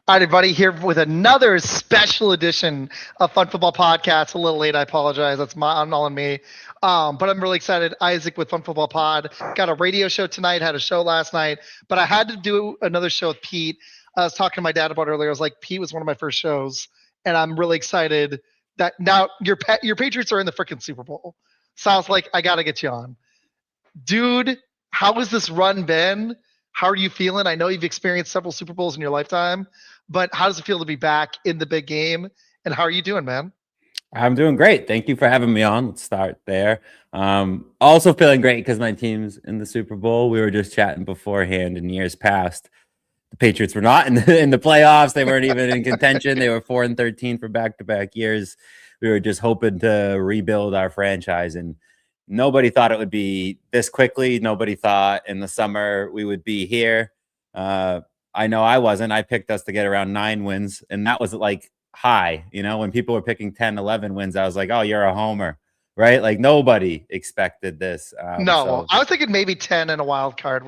All right, everybody, here with another special edition of Fun Football Podcast. A little late, I apologize. That's all on me. But I'm really excited. Izac with Fun Football Pod. Got a radio show tonight, had a show last night, but I had to do another show with Pete. I was talking to my dad about it earlier. I was like, Pete was one of my first shows, and I'm really excited that now your Patriots are in the freaking Super Bowl. Sounds like I got to get you on. Dude, how has this run been? How are you feeling? I know you've experienced several Super Bowls in your lifetime, but how does it feel to be back in the big game? And how are you doing, man? I'm doing great. Thank you for having me on. Let's start there. Also feeling great because my team's in the Super Bowl. We were just chatting beforehand. In years past, the Patriots were not in the playoffs. They weren't even in contention. They were 4-13 for back-to-back years. We were just hoping to rebuild our franchise, and nobody thought it would be this quickly. Nobody thought in the summer we would be here. I know I wasn't. I picked us to get around 9 wins, and that was like high. You know, when people were picking 10, 11 wins, I was like, oh, you're a homer, right? Like nobody expected this. No, I was thinking maybe 10 and a wild card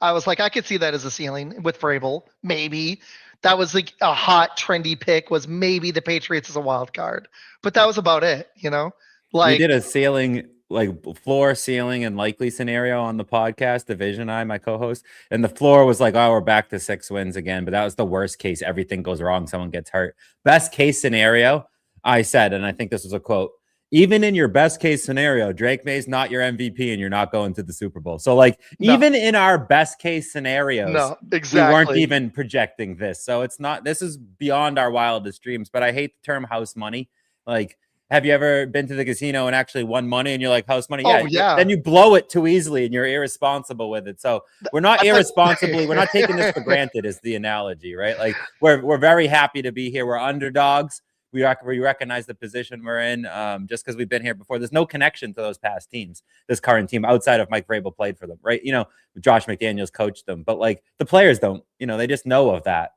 I was like, I could see that as a ceiling with Vrabel. Maybe that was like a hot, trendy pick was maybe the Patriots as a wild card, but that was about it, you know? Like we did a ceiling, like floor, ceiling, and likely scenario on the podcast, Division my co-host, and the floor was like, oh, we're back to 6 wins again, but that was the worst case. Everything goes wrong, someone gets hurt. Best case scenario, I said, and I think this was a quote, even in your best case scenario, Drake May's not your MVP and you're not going to the Super Bowl. So like even in our best case scenarios, we weren't even projecting this. So it's not, this is beyond our wildest dreams, but I hate the term house money. Like, have you ever been to the casino and actually won money and you're like, house money? Yeah. Then you blow it too easily and you're irresponsible with it. So we're not irresponsibly, we're not taking this for granted is the analogy, right? Like we're very happy to be here. We're underdogs. We recognize the position we're in just because we've been here before. There's no connection to those past teams, this current team, outside of Mike Vrabel played for them, right? You know, Josh McDaniels coached them, but like the players don't, you know, they just know of that.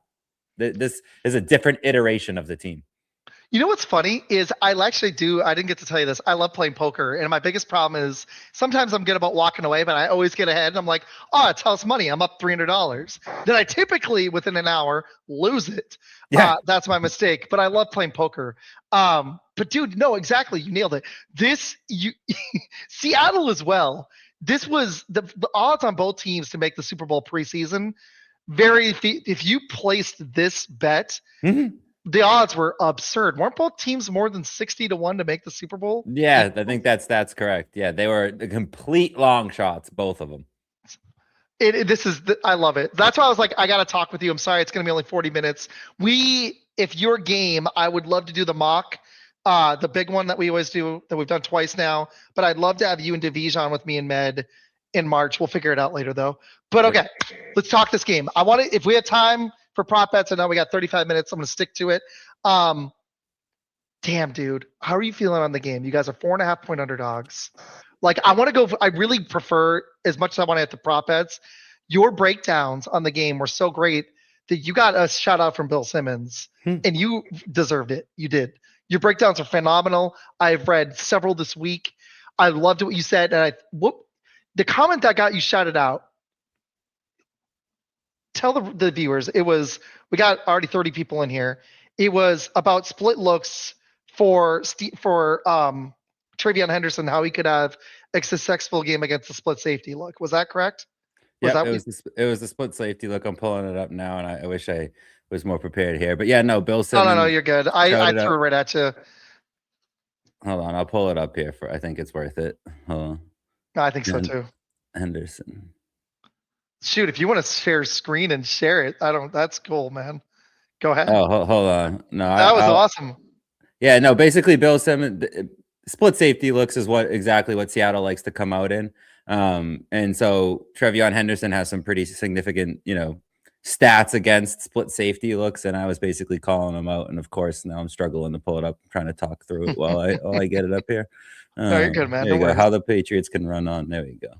This is a different iteration of the team. You know what's funny is I didn't get to tell you this. I love playing poker. And my biggest problem is sometimes I'm good about walking away, but I always get ahead and I'm like, oh, it's house money. I'm up $300. Then I typically within an hour lose it. Yeah. That's my mistake, but I love playing poker. But dude, no, exactly. You nailed it. Seattle as well. This was the odds on both teams to make the Super Bowl preseason. If you placed this bet, the odds were absurd. Weren't both teams more than 60-1 to make the Super Bowl? Yeah, I think that's correct. Yeah, they were the complete long shots, both of them. I love it. That's why I was like, I got to talk with you. I'm sorry, it's going to be only 40 minutes. If you're game, I would love to do the mock, the big one that we always do, that we've done twice now. But I'd love to have you and Division with me and Med in March. We'll figure it out later, though. But okay, let's talk this game. If we have time for prop bets, I know we got 35 minutes. I'm going to stick to it. Damn, dude. How are you feeling on the game? You guys are 4.5 point underdogs. Like, I really prefer, as much as I want to hit the prop bets, your breakdowns on the game were so great that you got a shout out from Bill Simmons, and you deserved it. You did. Your breakdowns are phenomenal. I've read several this week. I loved what you said. And the comment that got you shouted out, tell the viewers, we got already 30 people in here. It was about split looks for Travion Henderson, how he could have a successful game against the split safety look. Was that correct? It was the split safety look. I'm pulling it up now, and I wish I was more prepared here. But yeah, no, Bill Simmons. No, you're good. I threw it right at you. Hold on, I'll pull it up here. I think it's worth it. Hold on. I think so too. Henderson. Shoot, if you want to share screen and share it, that's cool, man. Go ahead. Oh, hold on. No, that was awesome. Yeah, no, basically Bill Simmons, split safety looks is exactly what Seattle likes to come out in. And so Travion Henderson has some pretty significant, stats against split safety looks, and I was basically calling them out. And of course, now I'm struggling to pull it up, I'm trying to talk through it while I get it up here. No, you're good, man. There you go. How the Patriots can run on. There we go.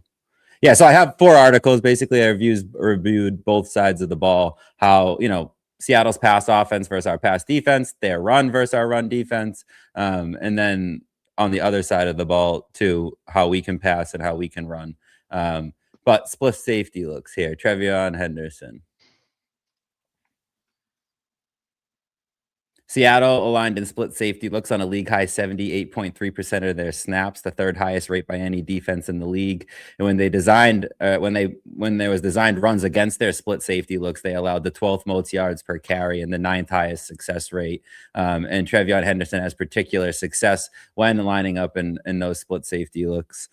Yeah, so I have 4 articles. Basically, I reviewed both sides of the ball. How, Seattle's pass offense versus our pass defense, their run versus our run defense, and then on the other side of the ball, too, how we can pass and how we can run. But split safety looks here. Travion Henderson. Seattle aligned in split safety looks on a league high 78.3% of their snaps, the third highest rate by any defense in the league. And when they designed, when there was designed runs against their split safety looks, they allowed the 12th most yards per carry and the 9th highest success rate. And Trevion Henderson has particular success when lining up in those split safety looks.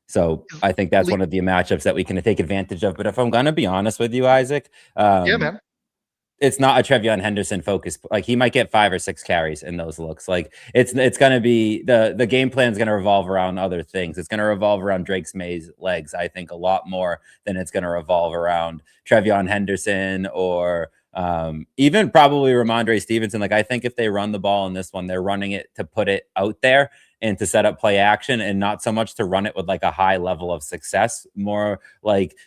So I think that's one of the matchups that we can take advantage of. But if I'm going to be honest with you, Isaac, yeah, man. It's not a Trevion Henderson focus. Like he might get 5 or 6 carries in those looks. Like it's going to be the game plan is going to revolve around other things. It's going to revolve around Drake May's legs, I think, a lot more than it's going to revolve around Trevion Henderson or even probably Ramondre Stevenson. Like I think if they run the ball in this one, they're running it to put it out there and to set up play action and not so much to run it with like a high level of success. More like,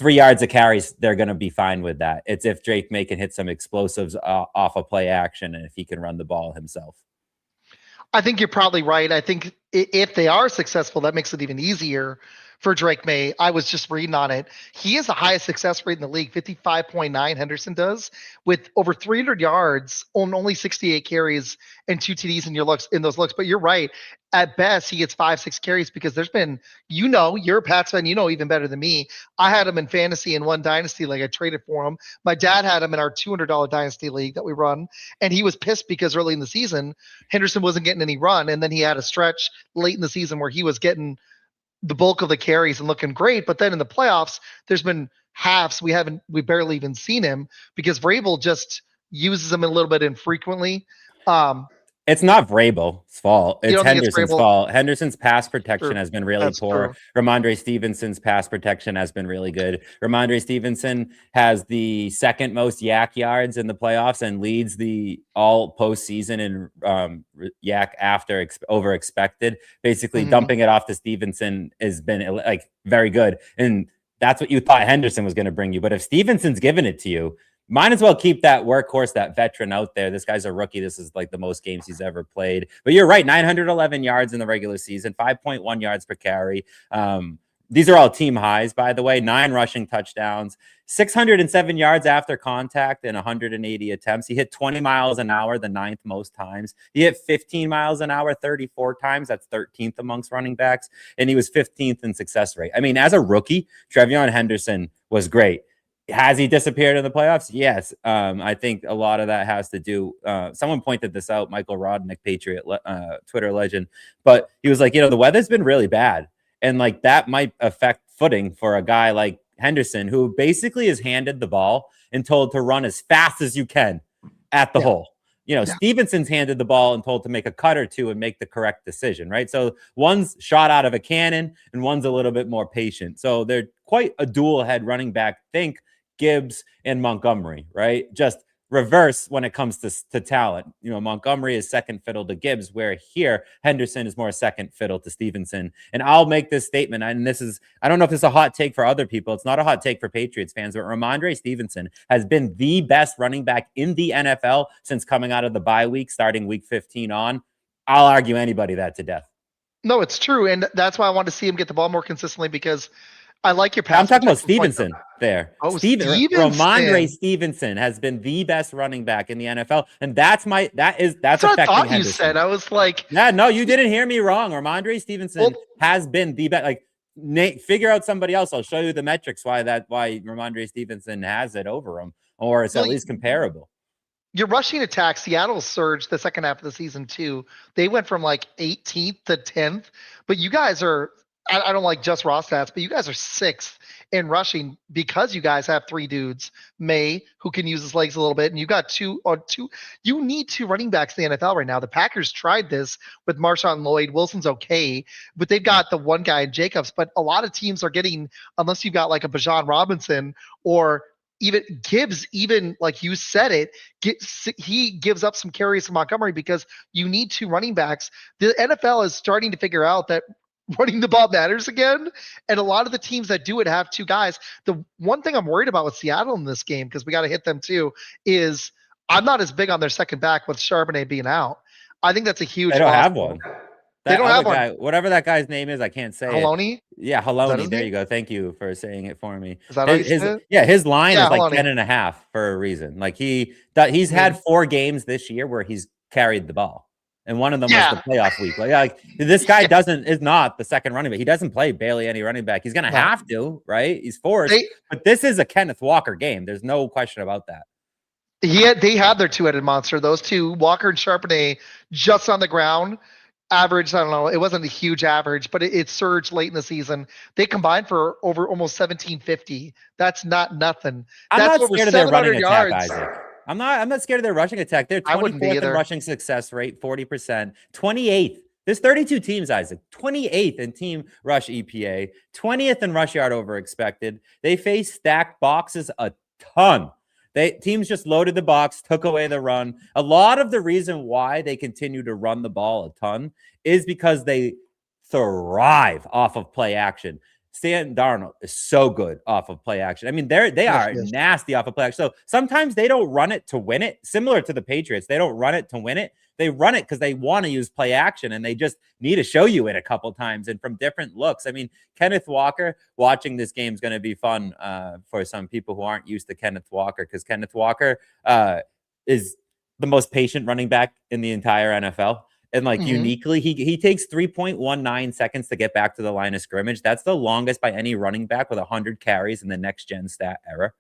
3 yards of carries, they're going to be fine with that. It's if Drake May can hit some explosives off of play action and if he can run the ball himself. I think you're probably right. I think if they are successful, that makes it even easier for Drake May. I was just reading on it. He has the highest success rate in the league, 55.9 Henderson does, with over 300 yards on only 68 carries and 2 TDs in those looks. But you're right. At best, he gets 5-6 carries because there's been, you're a Pats fan, even better than me. I had him in fantasy in one dynasty league. I traded for him. My dad had him in our $200 dynasty league that we run, and he was pissed because early in the season, Henderson wasn't getting any run, and then he had a stretch late in the season where he was getting the bulk of the carries and looking great. But then in the playoffs, there's been halves we barely even seen him because Vrabel just uses him a little bit infrequently. It's not Vrabel's fault. It's Henderson's fault. Henderson's pass protection has been really poor. Ramondre Stevenson's pass protection has been really good. Ramondre Stevenson has the second most yak yards in the playoffs and leads the all postseason in yak after over expected. Basically, dumping it off to Stevenson has been like very good. And that's what you thought Henderson was going to bring you. But if Stevenson's given it to you, might as well keep that workhorse, that veteran out there. This guy's a rookie. This is like the most games he's ever played. But you're right, 911 yards in the regular season, 5.1 yards per carry. These are all team highs, by the way. 9 rushing touchdowns, 607 yards after contact, and 180 attempts. He hit 20 miles an hour, the 9th most times. He hit 15 miles an hour 34 times. That's 13th amongst running backs. And he was 15th in success rate. I mean, as a rookie, Trevion Henderson was great. Has he disappeared in the playoffs? Yes. I think a lot of that has to do. Someone pointed this out, Michael Rodnick, Patriot Twitter legend, but he was like, the weather's been really bad. And like that might affect footing for a guy like Henderson, who basically is handed the ball and told to run as fast as you can at the hole. Stevenson's handed the ball and told to make a cut or two and make the correct decision, right? So one's shot out of a cannon and one's a little bit more patient. So they're quite a dual head running back. Think Gibbs and Montgomery, right? Just reverse when it comes to talent. Montgomery is second fiddle to Gibbs, where here Henderson is more second fiddle to Stevenson. And I'll make this statement, and I don't know if it's a hot take for other people. It's not a hot take for Patriots fans, but Ramondre Stevenson has been the best running back in the NFL since coming out of the bye week, starting week 15 on. I'll argue anybody that to death. No, it's true. And that's why I want to see him get the ball more consistently because I like your pass. I'm talking about Stevenson there. Oh, Ramondre Stevenson has been the best running back in the NFL, and that's what affecting I thought Henderson. You said. I was like, yeah, no, you didn't hear me wrong. Ramondre Stevenson has been the best. Like, Nate, figure out somebody else. I'll show you the metrics why Ramondre Stevenson has it over him, or it's at least comparable. Your rushing attack, Seattle surged the second half of the season too. They went from like 18th to 10th, but you guys are. I don't like just raw stats, but you guys are 6th in rushing because you guys have 3 dudes, May, who can use his legs a little bit, and you got two. You need 2 running backs in the NFL right now. The Packers tried this with Marshawn Lloyd. Wilson's okay, but they've got the one guy in Jacobs. But a lot of teams are getting, unless you've got like a Bijan Robinson or even Gibbs, even like you said it, he gives up some carries to Montgomery because you need 2 running backs. The NFL is starting to figure out that running the ball matters again. And a lot of the teams that do it have 2 guys. The one thing I'm worried about with Seattle in this game, because we got to hit them too, is I'm not as big on their second back with Charbonnet being out. I think that's a huge They don't have one. They don't have guy, one. Whatever that guy's name is, I can't say Maloney? Yeah, Is that Haloni. his There name? you go. Thank you for saying it for me. Is that how you His say it? yeah, his line Yeah, is like Haloni. 10.5 for a reason. Like he's I had mean, 4 games this year where he's carried the ball. And one of them was the yeah, playoff week. Like this guy yeah. is not the second running back. He doesn't play barely any running back. He's gonna No, have to, right? He's forced. they But this is a Kenneth Walker game. There's no question about that. they had their two-headed monster. Those two, Walker and Charbonnet, just on the ground. Average, I don't know. It wasn't a huge average, but it surged late in the season. They combined for over almost 1750. That's not nothing. I'm That's not over scared of their running 700 attack, yards. Isaac. I'm not scared of their rushing attack. They're I wouldn't be 24th in either. rushing success rate, 40%, 28th. There's 32 teams, Isaac. 28th in team rush EPA, 20th in rush yard over expected. They face stacked boxes a ton. Teams just loaded the box, took away the run. A lot of the reason why they continue to run the ball a ton is because they thrive off of play action. Sam Darnold is so good off of play action. I mean, they are nasty off of play action. So sometimes they don't run it to win it. Similar to the Patriots, they don't run it to win it. They run it because they want to use play action, and they just need to show you it a couple times and from different looks. I mean, Kenneth Walker, watching this game is going to be fun for some people who aren't used to Kenneth Walker, because Kenneth Walker is the most patient running back in the entire NFL. And like uniquely, he takes 3.19 seconds to get back to the line of scrimmage. That's the longest by any running back with 100 carries in the next gen stat era.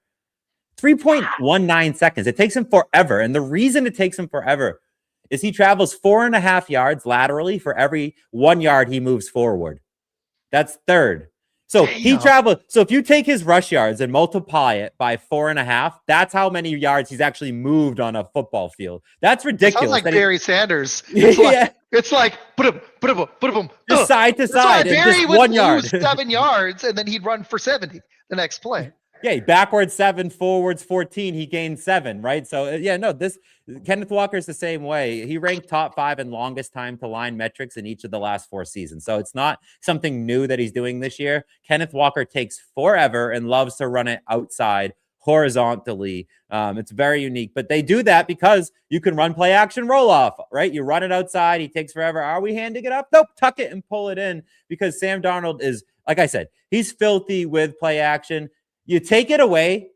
3.19 seconds. It takes him forever. And the reason it takes him forever is he travels 4.5 yards laterally for every 1 yard he moves forward. That's third. So he traveled. So if you take his rush yards and multiply it by 4.5, that's how many yards he's actually moved on a football field. That's ridiculous. It sounds like Barry Sanders. It's like put him just side to side. Barry just would 1 yard. lose 7 yards, and then he'd run for 70 the next play. Yeah, backwards 7, forwards 14. He gained 7, right? So this Kenneth Walker's the same way. He ranked top 5 in longest time to line metrics in each of the last 4 seasons. So it's not something new that he's doing this year. Kenneth Walker takes forever and loves to run it outside horizontally. It's very unique, but they do that because you can run play action roll off, right? You run it outside. He takes forever. Are we handing it up? Nope. Tuck it and pull it in, because Sam Darnold is, like I said, he's filthy with play action. You take it away,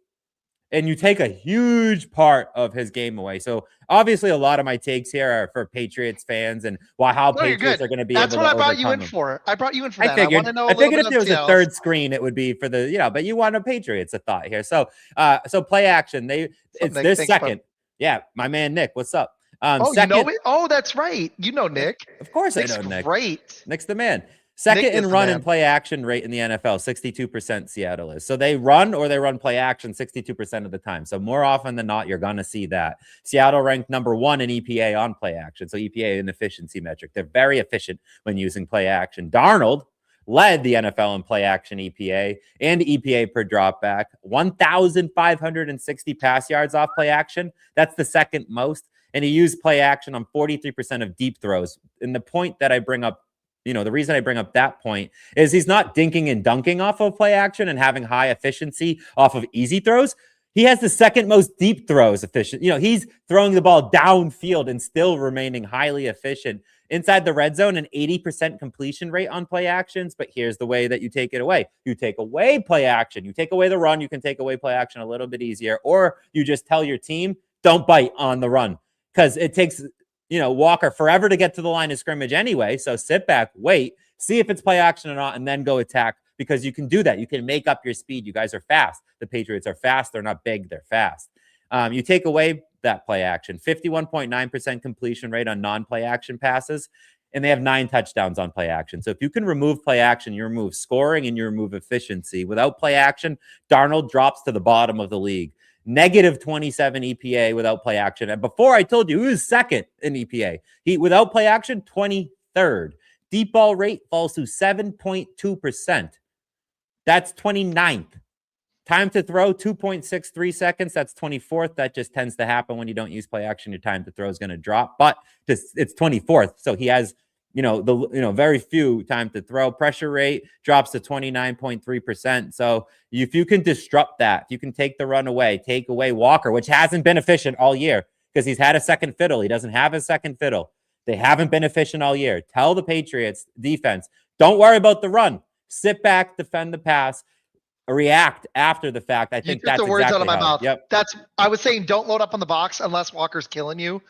and you take a huge part of his game away. So obviously, a lot of my takes here are for Patriots fans and how Patriots are going to be. That's able what to I brought you in them. for. I brought you in for that. I figured if there was details. a third screen, it would be for the but you want a Patriots a thought here. So play action. It's their second. Yeah, my man Nick, what's up? Second, you know it? Oh, that's right. You know Nick. Of course, Nick's I know Nick. Great. Nick's the man. Second in run and play action rate in the NFL, 62% Seattle is. So they run or they run play action 62% of the time. So more often than not, you're going to see that. Seattle ranked number 1 in EPA on play action. So EPA an efficiency metric. They're very efficient when using play action. Darnold led the NFL in play action EPA and EPA per dropback. 1,560 pass yards off play action. That's the second most. And he used play action on 43% of deep throws. And the point that I bring up, the reason I bring up that point is he's not dinking and dunking off of play action and having high efficiency off of easy throws. He has the second most deep throws efficient. He's throwing the ball downfield and still remaining highly efficient inside the red zone, an 80% completion rate on play actions. But here's the way that you take it away. You take away play action. You take away the run. You can take away play action a little bit easier, or you just tell your team, don't bite on the run, because it takes Walker forever to get to the line of scrimmage anyway. So sit back, wait, see if it's play action or not, and then go attack, because you can do that. You can make up your speed. You guys are fast. The Patriots are fast. They're not big. They're fast. You take away that play action, 51.9% completion rate on non-play action passes, and they have 9 touchdowns on play action. So if you can remove play action, you remove scoring and you remove efficiency. Without play action, Darnold drops to the bottom of the league. Negative 27 EPA without play action. And before I told you, he was second in EPA. Without play action, 23rd. Deep ball rate falls to 7.2%. That's 29th. Time to throw, 2.63 seconds. That's 24th. That just tends to happen when you don't use play action. Your time to throw is going to drop, but it's 24th. So he has very few time to throw. Pressure rate drops to 29.3%. So if you can disrupt that, if you can take the run away, take away Walker, which hasn't been efficient all year because he's had a second fiddle. He doesn't have a second fiddle. They haven't been efficient all year. Tell the Patriots defense, don't worry about the run. sit back, defend the pass, react after the fact. I think that's the words exactly out of my mouth. Yep. I was saying don't load up on the box unless Walker's killing you,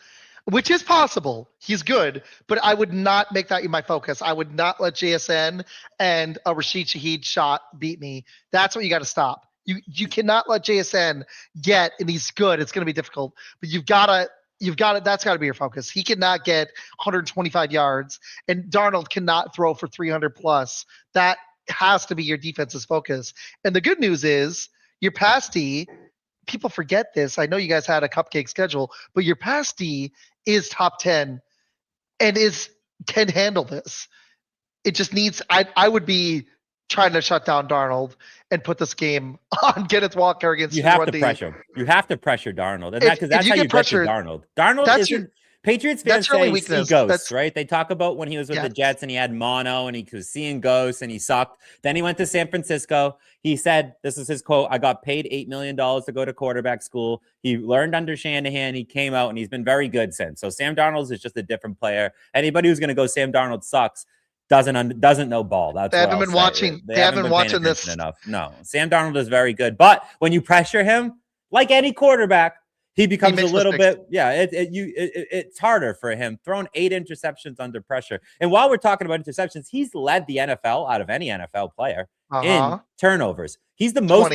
which is possible. He's good, but I would not make that my focus. I would not let JSN and a Rashid Shaheed shot beat me. That's what you got to stop. You cannot let JSN get, and he's good. It's going to be difficult, but you've got to. That's got to be your focus. He cannot get 125 yards, and Darnold cannot throw for 300 plus. That has to be your defense's focus. And the good news is your pass D, people forget this. I know you guys had a cupcake schedule, but your pass D is top 10 and can handle this. It just needs, I would be trying to shut down Darnold and put this game on Kenneth Walker against you have to pressure. You have to pressure Darnold. And because that's how you get to Darnold. Darnold isn't Patriots fans say he see ghosts, right? They talk about when he was with the Jets and he had mono and he was seeing ghosts and he sucked. Then he went to San Francisco. He said, this is his quote, "I got paid $8 million to go to quarterback school." He learned under Shanahan. He came out and he's been very good since. So Sam Darnold is just a different player. Anybody who's going to go Sam Darnold sucks doesn't know ball. That's they haven't been watching. They haven't been watching this enough. No, Sam Darnold is very good, but when you pressure him, like any quarterback, he becomes a little bit. Yeah, it's harder for him. Thrown 8 interceptions under pressure, and while we're talking about interceptions, he's led the NFL out of any NFL player in turnovers. He's the most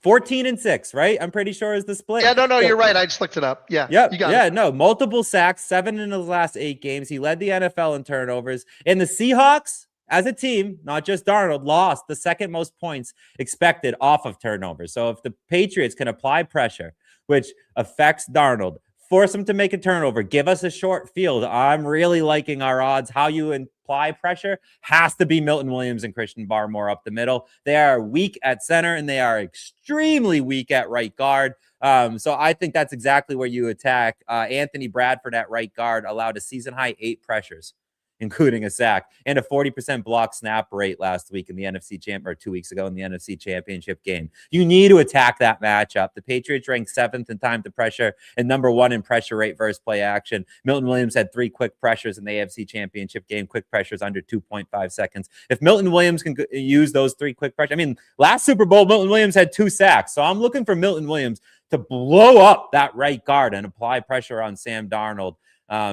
14-6, right? I'm pretty sure is the split. Yeah, no, you're right. I just looked it up. Yeah. Yep. You got it. No, multiple sacks, 7 in his last 8 games. He led the NFL in turnovers. And the Seahawks, as a team, not just Darnold, lost the second most points expected off of turnovers. So if the Patriots can apply pressure, which affects Darnold, force him to make a turnover, give us a short field, I'm really liking our odds. How you apply pressure has to be Milton Williams and Christian Barmore up the middle. They are weak at center and they are extremely weak at right guard. So I think that's exactly where you attack. Anthony Bradford at right guard allowed a season-high 8 pressures, including a sack, and a 40% block snap rate last week in the NFC or 2 weeks ago in the NFC Championship game. You need to attack that matchup. The Patriots ranked 7th in time to pressure and number 1 in pressure rate versus play action. Milton Williams had 3 quick pressures in the AFC Championship game, quick pressures under 2.5 seconds. If Milton Williams can use those 3 quick pressures, last Super Bowl, Milton Williams had 2 sacks. So I'm looking for Milton Williams to blow up that right guard and apply pressure on Sam Darnold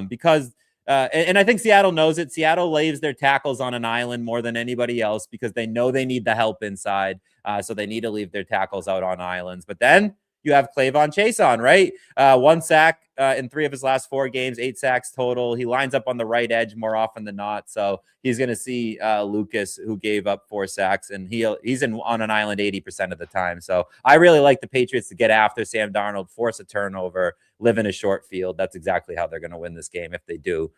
because and I think Seattle knows it. Seattle lays their tackles on an island more than anybody else because they know they need the help inside. So they need to leave their tackles out on islands. But then you have Clavon Chase on, right? 1 sack in 3 of his last 4 games, 8 sacks total. He lines up on the right edge more often than not. So he's going to see Lucas, who gave up 4 sacks, and he's on an island 80% of the time. So I really like the Patriots to get after Sam Darnold, force a turnover, live in a short field. That's exactly how they're going to win this game if they do.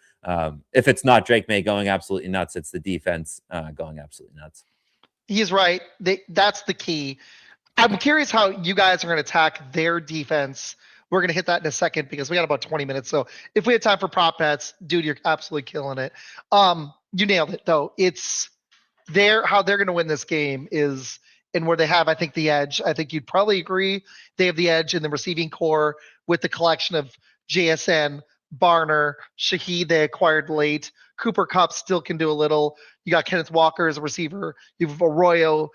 If it's not Drake May going absolutely nuts, it's the defense going absolutely nuts. He's right. That's the key. I'm curious how you guys are going to attack their defense. We're going to hit that in a second because we got about 20 minutes. So if we have time for prop bets, dude, you're absolutely killing it. You nailed it, though. It's how they're going to win this game is and where they have, I think, the edge. I think you'd probably agree they have the edge in the receiving core with the collection of JSN, Barner, Shaheed they acquired late. Cooper Kupp still can do a little. You got Kenneth Walker as a receiver. You have Arroyo.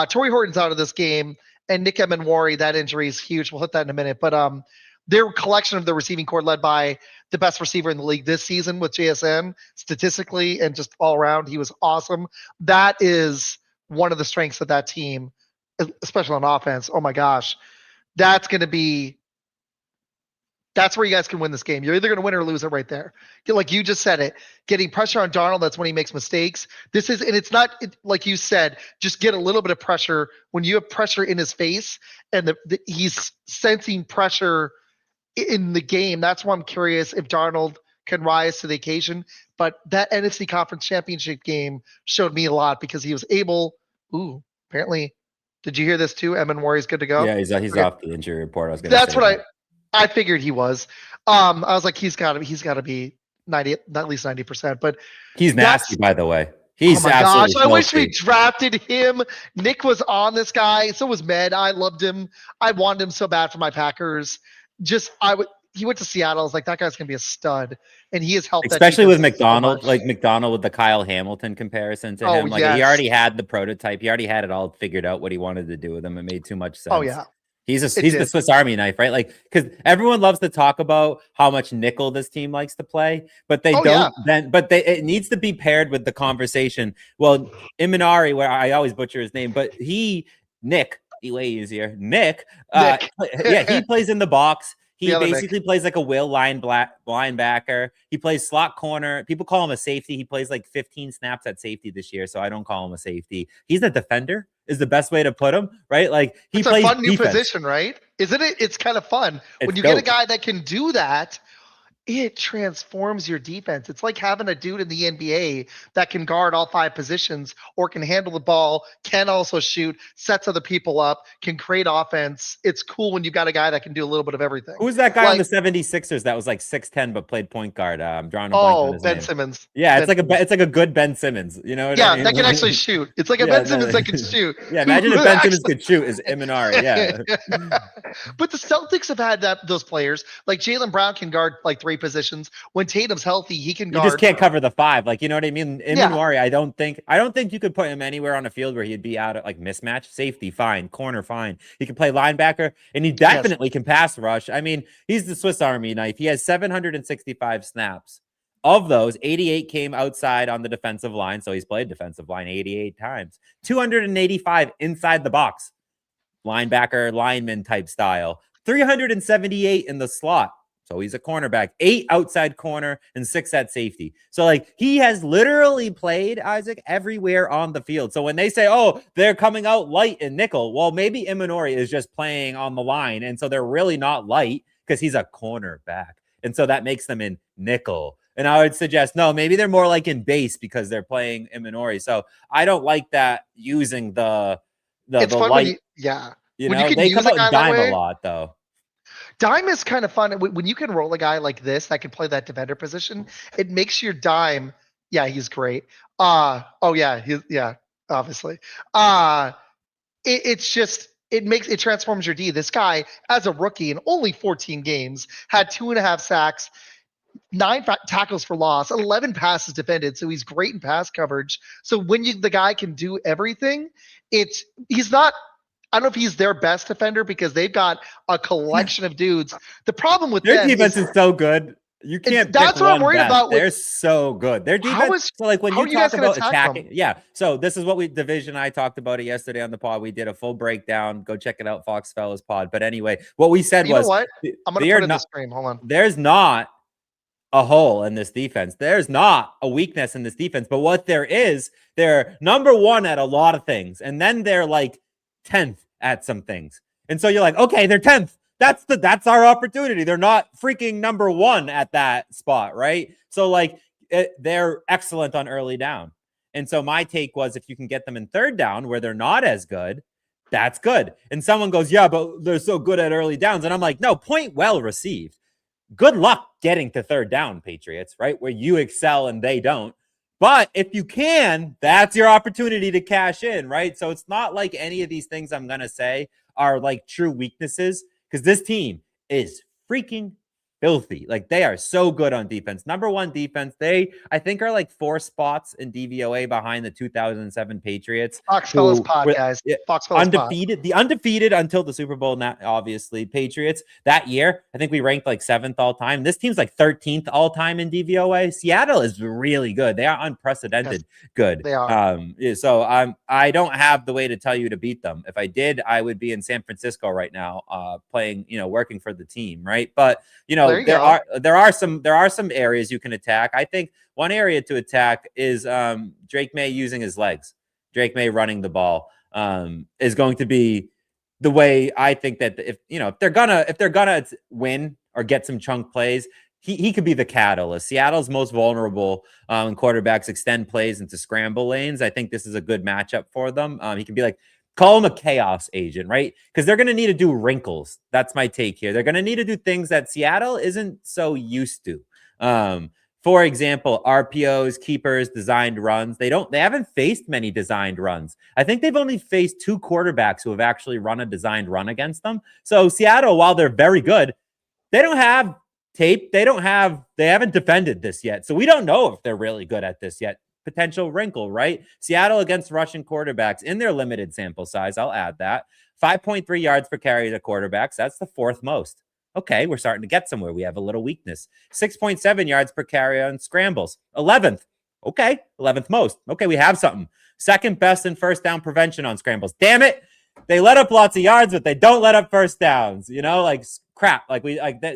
Torrey Horton's out of this game. And Nick Emenwari, that injury is huge. We'll hit that in a minute. But their collection of the receiving core led by the best receiver in the league this season with JSN, statistically and just all around. He was awesome. That is one of the strengths of that team, especially on offense. Oh, my gosh. That's where you guys can win this game. You're either going to win or lose it right there. Like you just said it, getting pressure on Darnold, that's when he makes mistakes. And it's not, like you said, just get a little bit of pressure. When you have pressure in his face and he's sensing pressure in the game, that's why I'm curious if Darnold can rise to the occasion. But that NFC Conference Championship game showed me a lot because he was able, apparently, did you hear this too? Emenwari is good to go? Yeah, he's off the injury report. That's what I figured he was. I was like, he's got to be 90, at least 90%. But he's nasty, by the way. He's oh my gosh! I wish we drafted him. Nick was on this guy. So was Med. I loved him. I wanted him so bad for my Packers. he went to Seattle. I was like, that guy's gonna be a stud, and he has helped. Especially that with defense McDonald, so like McDonald with the Kyle Hamilton comparison to Oh, him. Like he yes. already had the prototype. He already had it all figured out what he wanted to do with him. It made too much sense. Oh yeah. He's the Swiss Army knife, right? Like, because everyone loves to talk about how much nickel this team likes to play, but they don't. Then, but it needs to be paired with the conversation. Well, Imanari, where I always butcher his name, but Nick, way easier. Nick. Yeah, he plays in the box. He basically plays like a will linebacker. He plays slot corner. People call him a safety. He plays like 15 snaps at safety this year, so I don't call him a safety. He's a defender, is the best way to put him, right? Like he plays a fun defense. New position, right? Isn't it? It's kind of fun when you get a guy that can do that. It transforms your defense. It's like having a dude in the NBA that can guard all 5 positions or can handle the ball, can also shoot, sets other people up, can create offense. It's cool when you've got a guy that can do a little bit of everything. Who's that guy on the 76ers that was like 6'10 but played point guard? I'm drawing a blank on his Ben name. Simmons. Yeah, it's like a good Ben Simmons. You know what I mean? That can actually shoot. It's like a Ben Simmons that can shoot. Yeah, imagine if Ben Simmons could shoot is Imanari. Yeah. But the Celtics have had those players. Like Jaylen Brown can guard like 3 positions. When Tatum's healthy, he can guard. You just can't cover the 5. Like, you know what I mean? Imanari, I don't think you could put him anywhere on a field where he'd be out of like mismatch. Safety, fine. Corner, fine. He can play linebacker, and he definitely can pass rush. I mean, he's the Swiss Army knife. He has 765 snaps. Of those, 88 came outside on the defensive line. So he's played defensive line 88 times. 285 inside the box. Linebacker, lineman type style. 378 in the slot. So he's a cornerback, 8 outside corner and 6 at safety. So like he has literally played, Izac, everywhere on the field. So when they say, oh, they're coming out light in nickel, well, maybe Imanari is just playing on the line. And so they're really not light because he's a cornerback. And so that makes them in nickel. And I would suggest, no, maybe they're more like in base because they're playing Imanari. So I don't like that using the light. You know, they come out dime a lot though. Dime is kind of fun when you can roll a guy like this that can play that defender position. It makes your dime. Yeah, he's great. Obviously. It transforms your D. This guy, as a rookie in only 14 games, had 2.5 sacks, 9 tackles for loss, 11 passes defended. So he's great in pass coverage. So when the guy can do everything, he's not. I don't know if he's their best defender because they've got a collection of dudes. The problem with their defense is so good. You can't. That's what I'm worried about. They're so good. Their defense. So like when you talk about attacking, So this is what Division I talked about it yesterday on the pod. We did a full breakdown. Go check it out, Fox Fellas Pod. But anyway, what we said was, what? I'm gonna put it in the stream. Hold on. There's not a hole in this defense. There's not a weakness in this defense. But what there is, they're number 1 at a lot of things, and then they're like 10th at some things. And so you're like, okay, they're 10th. That's our opportunity. They're not freaking number 1 at that spot, right? So like they're excellent on early down. And so my take was if you can get them in third down where they're not as good, that's good. And someone goes, yeah, but they're so good at early downs. And I'm like, no, point well received. Good luck getting to third down, Patriots, right? Where you excel and they don't. But if you can, that's your opportunity to cash in, right? So it's not like any of these things I'm going to say are like true weaknesses because this team is freaking filthy. Like they are so good on defense. Number 1 defense. They, I think, are like 4 spots in DVOA behind the 2007 Patriots. Fox Fellas Pod, guys. Fox Fellas undefeated. The undefeated until the Super Bowl. Not obviously Patriots that year. I think we ranked like 7th all time. This team's like 13th all time in DVOA. Seattle is really good. They are unprecedented good. They are. So I don't have the way to tell you to beat them. If I did, I would be in San Francisco right now, playing, working for the team, right? But there are some areas you can attack. I think one area to attack is Drake May using his legs. Drake May running the ball is going to be the way I think that if they're gonna win or get some chunk plays, he could be the catalyst. Seattle's most vulnerable when quarterbacks extend plays into scramble lanes. I think this is a good matchup for them. He can be like, call him a chaos agent, right? Because they're going to need to do wrinkles. That's my take here. They're going to need to do things that Seattle isn't so used to. For example, RPOs, keepers, designed runs. They haven't faced many designed runs. I think they've only faced 2 quarterbacks who have actually run a designed run against them. So Seattle, while they're very good, they don't have tape, they haven't defended this yet. So we don't know if they're really good at this yet. Potential wrinkle, right? Seattle against rushing quarterbacks in their limited sample size, I'll add that. 5.3 yards per carry to quarterbacks. That's the fourth most. Okay, we're starting to get somewhere. We have a little weakness. 6.7 yards per carry on scrambles. 11th. Okay, 11th most. Okay, we have something. Second best in first down prevention on scrambles. Damn it. They let up lots of yards, but they don't let up first downs. Like crap.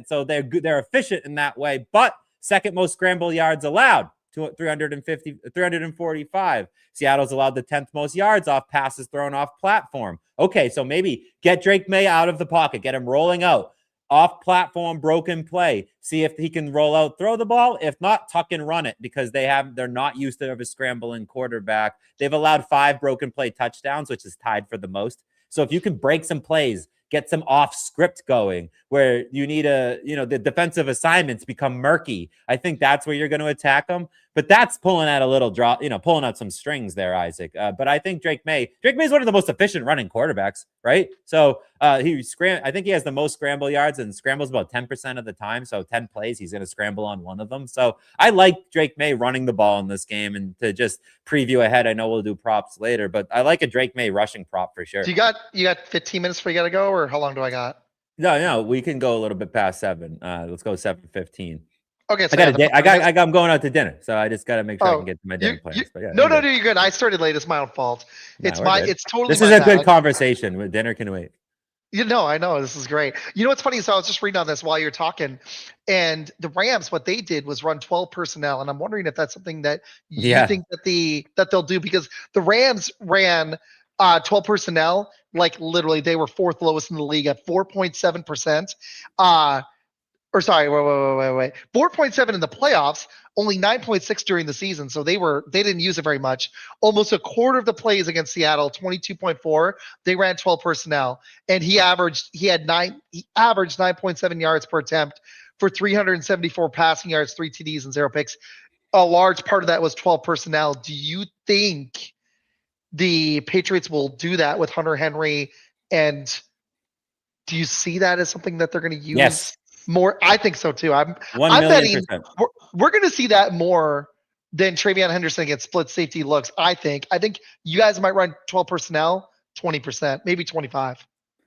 So they're good. They're efficient in that way. But second most scramble yards allowed. 345. Seattle's allowed the 10th most yards off passes thrown off platform. Okay, so maybe get Drake May out of the pocket, get him rolling out. Off platform, broken play. See if he can roll out, throw the ball. If not, tuck and run it because they're not used to a scrambling quarterback. They've allowed 5 broken play touchdowns, which is tied for the most. So if you can break some plays, get some off script going where you need the defensive assignments become murky. I think that's where you're going to attack them. But that's pulling out a little draw, pulling out some strings there, Isaac. But I think Drake May is one of the most efficient running quarterbacks, right? So I think he has the most scramble yards and scrambles about 10% of the time. So 10 plays, he's going to scramble on one of them. So I like Drake May running the ball in this game. And to just preview ahead, I know we'll do props later, but I like a Drake May rushing prop for sure. You got 15 minutes before you got to go, or how long do I got? No, we can go a little bit past 7. Let's go 7:15. Okay, so I'm going out to dinner, so I just got to make sure I can get to my dinner plans. No, you're good. I started late. It's my own fault. It's totally. This is a good conversation. Dinner can wait. I know this is great. What's funny? So I was just reading on this while you're talking, and the Rams, what they did was run 12 personnel, and I'm wondering if that's something that you think that they'll do, because the Rams ran 12 personnel, like literally they were 4th lowest in the league at 4.7%. Or sorry, wait. 4.7 in the playoffs, only 9.6 during the season. So they didn't use it very much. Almost a quarter of the plays against Seattle, 22.4. They ran 12 personnel, and he averaged 9.7 yards per attempt for 374 passing yards, 3 TDs and 0 picks. A large part of that was 12 personnel. Do you think the Patriots will do that with Hunter Henry? And do you see that as something that they're going to use? Yes. More? I think so too. I'm betting we're going to see that more than TreVeyon Henderson against split safety looks. I think you guys might run 12 personnel, 20%, maybe 25.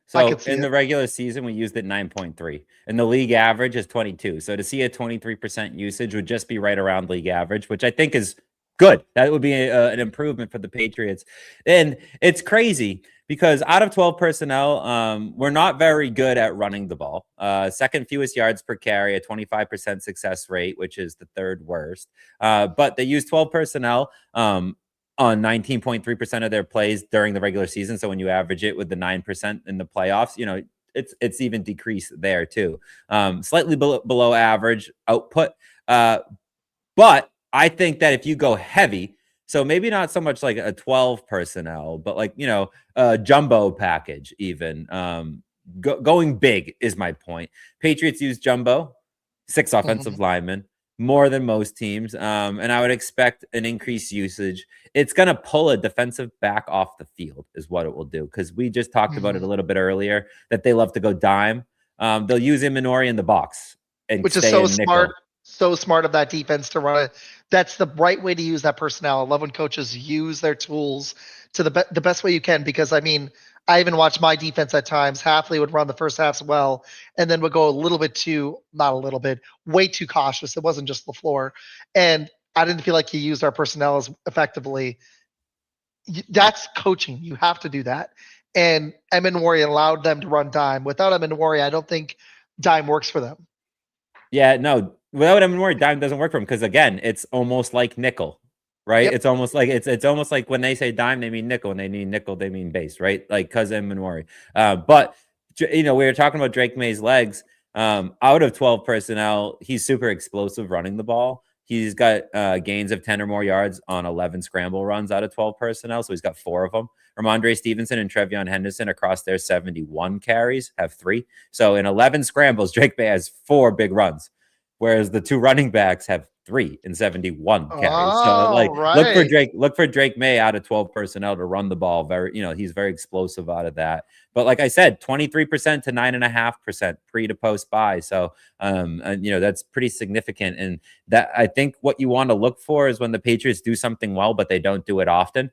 So in the regular season, we used it 9.3, and the league average is 22. So to see a 23% usage would just be right around league average, which I think is good. That would be an improvement for the Patriots. And it's crazy because out of 12 personnel, we're not very good at running the ball. Second fewest yards per carry, a 25% success rate, which is the 3rd worst. But they use 12 personnel on 19.3% of their plays during the regular season. So when you average it with the 9% in the playoffs, it's even decreased there too. Slightly below average output. But I think that if you go heavy, so maybe not so much like a 12 personnel, but like, a jumbo package even. Going big is my point. Patriots use jumbo, 6 offensive linemen, more than most teams. And I would expect an increased usage. It's going to pull a defensive back off the field is what it will do. Because we just talked about it a little bit earlier, that they love to go dime. They'll use Imanori in the box. Which is so smart. So smart of that defense to run it. That's the right way to use that personnel. I love when coaches use their tools to the best way you can, because I even watched my defense at times. Hafley would run the first half well, and then would go way too cautious. It wasn't just LaFleur. And I didn't feel like he used our personnel as effectively. That's coaching. You have to do that. And Imanori allowed them to run dime. Without Imanori, I don't think dime works for them. Yeah, no. Without Imanori, dime doesn't work for him because, again, it's almost like nickel, right? Yep. It's almost like when they say dime, they mean nickel. When they mean nickel, they mean base, right? Like because Imanori. But we were talking about Drake May's legs. Out of 12 personnel, he's super explosive running the ball. He's got gains of 10 or more yards on 11 scramble runs out of 12 personnel, so he's got 4 of them. Ramondre Stevenson and TreVeyon Henderson across their 71 carries have 3. So in 11 scrambles, Drake May has 4 big runs, whereas the 2 running backs have 3 and 71 carries. So Oh, like right. look for Drake May out of 12 personnel to run the ball. He's very explosive out of that. But like I said, 23% to 9.5% pre to post buy. So and, that's pretty significant. And that I think what you want to look for is when the Patriots do something well, but they don't do it often.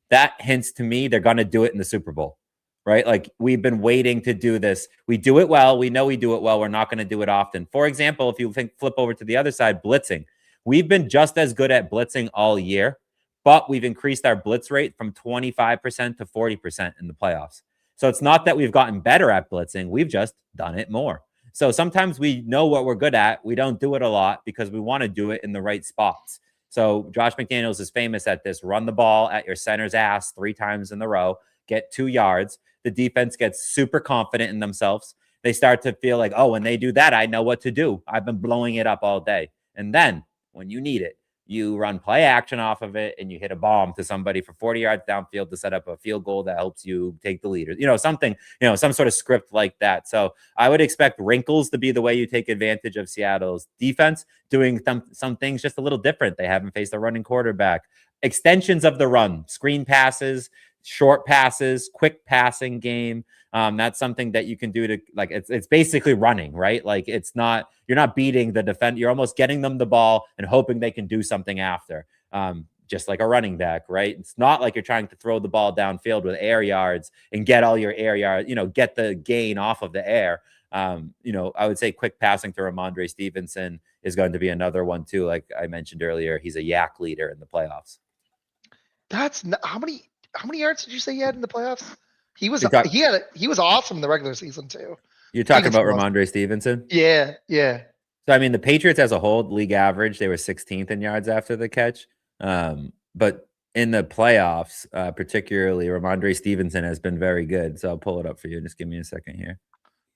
That hints to me they're going to do it in the Super Bowl. Right? Like we've been waiting to do this. We do it well. We know we do it well. We're not going to do it often. For example, if you flip over to the other side, blitzing. We've been just as good at blitzing all year, but we've increased our blitz rate from 25% to 40% in the playoffs. So it's not that we've gotten better at blitzing. We've just done it more. So sometimes we know what we're good at. We don't do it a lot because we want to do it in the right spots. So Josh McDaniels is famous at this. Run the ball at your center's ass 3 times in a row, get 2 yards. The defense gets super confident in themselves. They start to feel like, oh, when they do that, I know what to do. I've been blowing it up all day. And then when you need it, you run play action off of it and you hit a bomb to somebody for 40 yards downfield to set up a field goal that helps you take the lead. Some sort of script like that. So I would expect wrinkles to be the way you take advantage of Seattle's defense, doing some things just a little different. They haven't faced a running quarterback. Extensions of the run, screen passes, short passes, quick passing game. That's something that you can do to like, it's basically running, right? Like you're not beating the defense. You're almost getting them the ball and hoping they can do something after. Just like a running back, right? It's not like you're trying to throw the ball downfield with air yards and get all your air yards, get the gain off of the air. I would say quick passing to Ramondre Stevenson is going to be another one too. Like I mentioned earlier, he's a yak leader in the playoffs. How many yards did you say he had in the playoffs? He was awesome in the regular season too. You're talking about Ramondre Stevenson? Yeah. So I mean, the Patriots as a whole, league average, they were 16th in yards after the catch. But in the playoffs, particularly, Ramondre Stevenson has been very good. So I'll pull it up for you. Just give me a second here.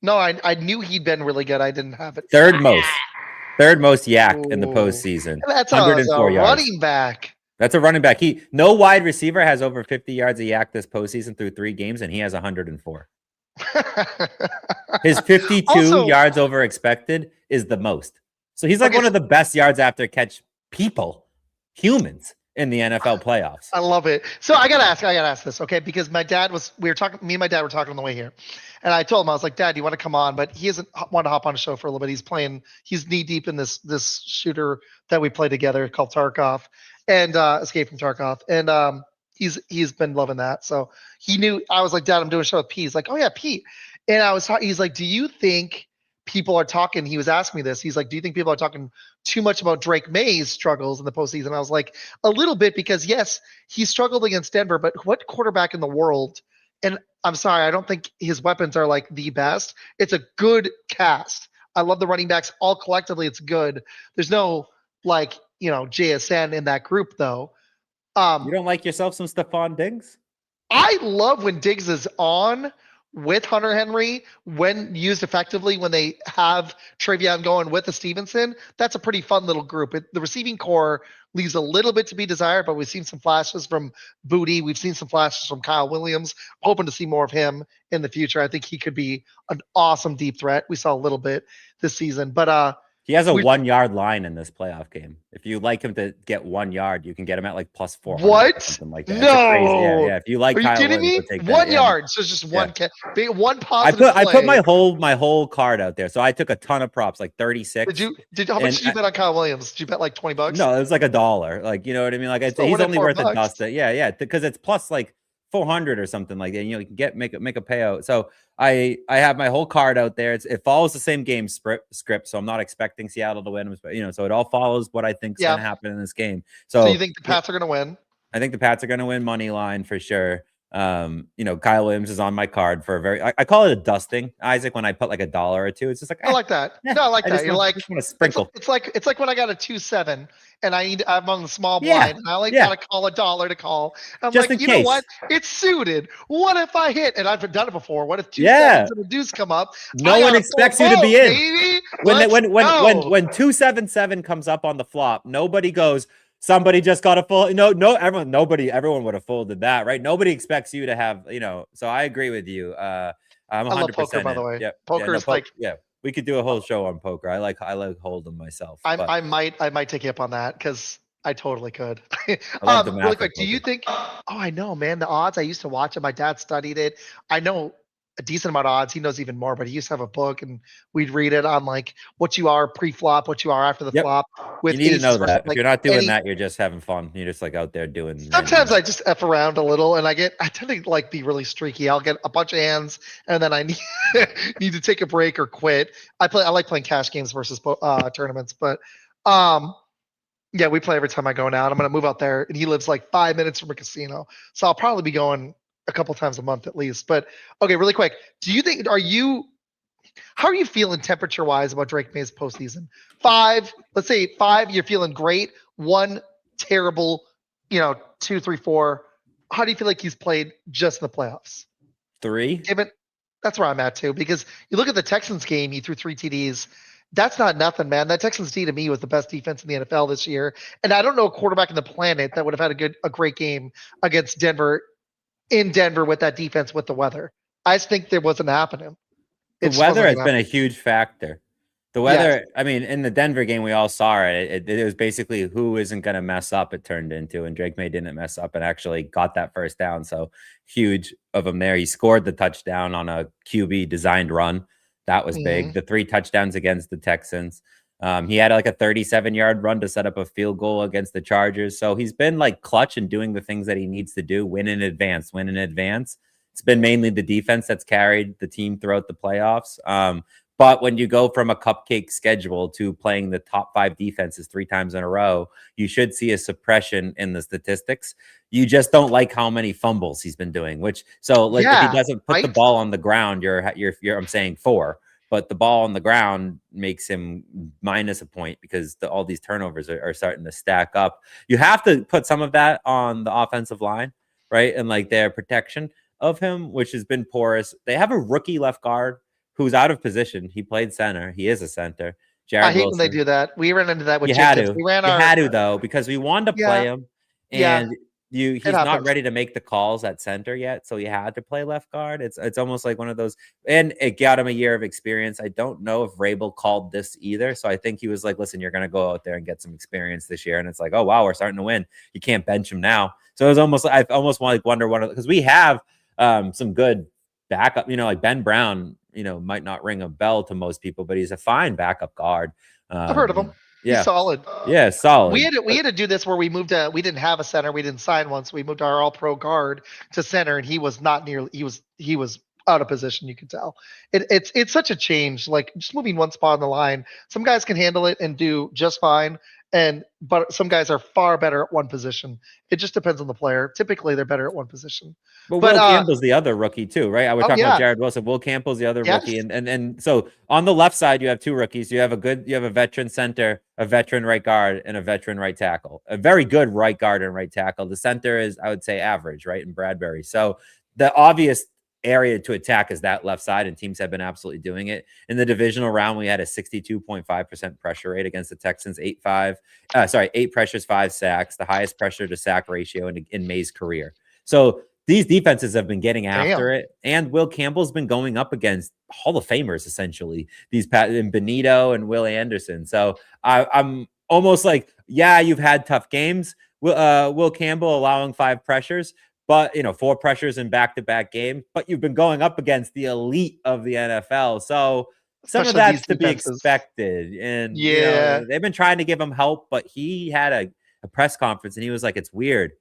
No, I knew he'd been really good. I didn't have it. Third most yak in the postseason. That's 104 yards. Running back. That's a running back. No wide receiver has over 50 yards a yak this postseason through 3 games, and he has 104. His 52 yards over expected is the most. So he's like one of the best yards after catch humans in the NFL playoffs. I love it. So I gotta ask this, okay? Because me and my dad were talking on the way here, and I told him, I was like, Dad, do you want to come on? But he hasn't wanted to hop on a show for a little bit. He's knee deep in this shooter that we play together called Tarkov, and Escape from Tarkov, and he's been loving that. So he knew. I was like, Dad, I'm doing a show with Pete. He's like, oh yeah, Pete. And he's like, do you think people are talking? He was asking me this. He's like, do you think people are talking too much about Drake May's struggles in the postseason? I was like, a little bit, because yes, he struggled against Denver, but what quarterback in the world? And I'm sorry, I don't think his weapons are like the best. It's a good cast. I love the running backs all collectively. It's good. There's no JSN in that group though. You don't like yourself some Stephon Diggs? I love when Diggs is on with Hunter Henry, when used effectively, when they have Travion going with the Stevenson. That's a pretty fun little group. The receiving core leaves a little bit to be desired, but we've seen some flashes from Booty. We've seen some flashes from Kyle Williams. Hoping to see more of him in the future. I think he could be an awesome deep threat. We saw a little bit this season, but he has a 1 yard line in this playoff game. If you like him to get 1 yard, you can get him at like plus 400. What? Something like that. No. Yeah. If you like, are you Kyle kidding Williams, me? 1 yard. So it's just one positive. I put my whole card out there. So I took a ton of props, like 36. How much did you bet on Kyle Williams? Did you bet like $20? No, it was like $1. Like, you know what I mean? Like he's only worth a dust. Yeah. Because it's plus like 400 or something like that. You can make a payout. So I have my whole card out there. It follows the same game script, so I'm not expecting Seattle to win. But so it all follows what I think is going to happen in this game. So you think the Pats are going to win? I think the Pats are going to win money line for sure. Kyle Williams is on my card for I call it a dusting, Isaac, when I put like $1 or $2. It's just like I like that. No, I like that. You're like, just want to sprinkle. It's like when I got a 2-7 and I'm on the small blind and I gotta call $1 to call. I'm just like, you know what? It's suited. What if I hit? And I've done it before. What if 2 sevens and a deuce come up? No one expects you to be in. Baby. When 277 comes up on the flop, nobody goes, somebody just got a full. Everyone would have folded that, right? Nobody expects you to have, So I agree with you. I'm 100%. I love poker, by the way. Poker is We could do a whole show on poker. I like hold'em myself. But I might take you up on that because I totally could. I love the Really math of quick, do you poker. think? Oh, I know, man. The odds I used to watch it. My dad studied it. I know a decent amount of odds. He knows even more, but he used to have a book and we'd read it on like what you are pre-flop, what you are after the Yep. flop with You need to aces know versus that. If like you're not doing any. that, you're just having fun. You're just like out there doing random Sometimes math. I just f around a little, and I tend to like be really streaky. I'll get a bunch of hands, and then I need need to take a break or quit. I like playing cash games versus tournaments, but um, yeah, we play every time I go now. And I'm gonna move out there, and he lives like 5 minutes from a casino, so I'll probably be going a couple times a month at least. But okay, really quick, do you think how are you feeling temperature wise about Drake May's postseason? 5, let's say 5, you're feeling great. 1, terrible. 2, 3, 4. How do you feel like he's played just in the playoffs? 3. Given that's where I'm at too, because you look at the Texans game, he threw 3 TDs. That's not nothing, man. That Texans D to me was the best defense in the NFL this year, and I don't know a quarterback in the planet that would have had a great game against Denver in Denver with that defense with the weather. I just think there wasn't happening. The weather has been a huge factor. The weather, I mean, in the Denver game, we all saw it. It was basically who isn't going to mess up, it turned into, and Drake May didn't mess up and actually got that first down. So huge of him there. He scored the touchdown on a QB designed run. That was big. The 3 touchdowns against the Texans. He had like a 37-yard run to set up a field goal against the Chargers. So he's been like clutch and doing the things that he needs to do, win in advance. It's been mainly the defense that's carried the team throughout the playoffs. But when you go from a cupcake schedule to playing the top 5 defenses 3 times in a row, you should see a suppression in the statistics. You just don't like how many fumbles he's been doing, if he doesn't put the ball on the ground, I'm saying 4, but the ball on the ground makes him minus a point because all these turnovers are starting to stack up. You have to put some of that on the offensive line, right? And like their protection of him, which has been porous. They have a rookie left guard who's out of position. He played center. He is a center. Jared I hate Wilson. when they do that. We ran into that with Jenkins. We had to though, because we wanted to play him, and he's not happens. ready to make the calls at center yet, so he had to play left guard. It's almost like one of those, and it got him a year of experience. I don't know if Rabel called this either, so I think he was like, "Listen, you're going to go out there and get some experience this year," and it's like, "Oh wow, we're starting to win. You can't bench him now." So it was almost, I almost want to wonder because we have some good backup. Like Ben Brown. Might not ring a bell to most people, but he's a fine backup guard. I've heard of him. Yeah, he's solid. Yeah, solid. We had to do this where we moved. We didn't have a center. We didn't sign one, so we moved our All-Pro guard to center, and he was not nearly. He was out of position. You could tell. It's such a change. Like just moving one spot on the line. Some guys can handle it and do just fine, but some guys are far better at one position. It just depends on the player. Typically, they're better at one position. But Will Campbell's the other rookie too, right? We're talking about Jared Wilson. Will Campbell's the other rookie, and so on the left side you have 2 rookies. You have a veteran center, a veteran right guard, and a veteran right tackle. A very good right guard and right tackle. The center is, I would say, average, right, in Bradbury. So the obvious area to attack is that left side, and teams have been absolutely doing it. In the divisional round, we had a 62.5% pressure rate against the Texans, 8 pressures, 5 sacks, the highest pressure to sack ratio in May's career. So these defenses have been getting after it, and Will Campbell's been going up against Hall of Famers, essentially, in Benito and Will Anderson. So I'm almost like, you've had tough games. Will Campbell allowing 5 pressures, but 4 pressures in back-to-back games, but you've been going up against the elite of the NFL. So some of that's to be expected. And they've been trying to give him help, but he had a press conference and he was like, it's weird.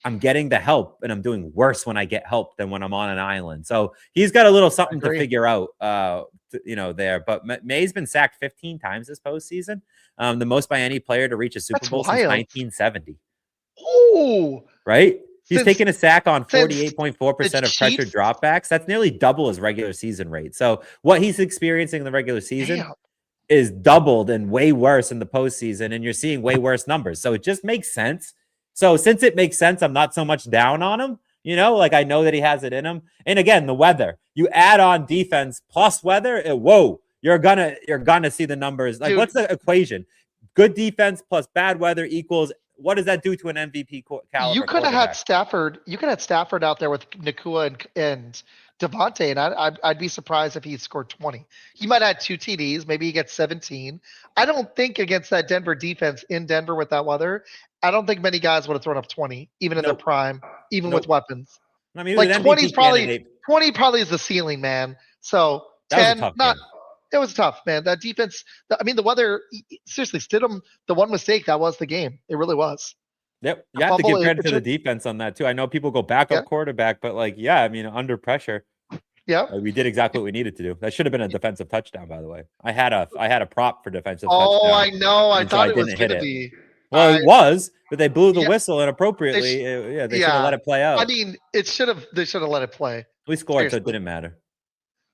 I'm getting the help and I'm doing worse when I get help than when I'm on an island. So he's got a little something to figure out, there. But May's been sacked 15 times this postseason, the most by any player to reach a Super Bowl since 1970. Oh, right. He's taken a sack on 48.4% of pressure dropbacks. That's nearly double his regular season rate. So what he's experiencing in the regular season is doubled and way worse in the postseason, and you're seeing way worse numbers. So it just makes sense. So since it makes sense, I'm not so much down on him. I know that he has it in him. And again, the weather. You add on defense plus weather. You're gonna see the numbers. Like, what's the equation? Good defense plus bad weather equals. What does that do to an MVP caliber? You could have had Stafford. You could have Stafford out there with Nakua and Devontae, and I'd be surprised if he scored 20. He might add 2 TDs. Maybe he gets 17. I don't think against that Denver defense in Denver with that weather, I don't think many guys would have thrown up 20, even in their Nope. prime, even with Nope. weapons. I mean, Like an 20 is MVP probably candidate. 20 probably is the ceiling, man. So That was a 10, tough not. game. It was tough, man. That defense. I mean, the weather. Seriously, Stidham. The one mistake that was the game. It really was. Yep. You A have to fumble, give credit to the defense on that too. I know people go yeah, backup quarterback, but like, yeah, I mean, under pressure, yeah. we did exactly what we needed to do. That should have been a defensive touchdown, by the way. I had a prop for defensive Oh, touchdown, I know. I and so I thought it was didn't hit gonna it. be. Well, it was, but they blew the Yeah, whistle they inappropriately. sh- Yeah, they should have yeah. let it play I out. mean, it should have. They should have let it play. We scored, so it Seriously. didn't matter.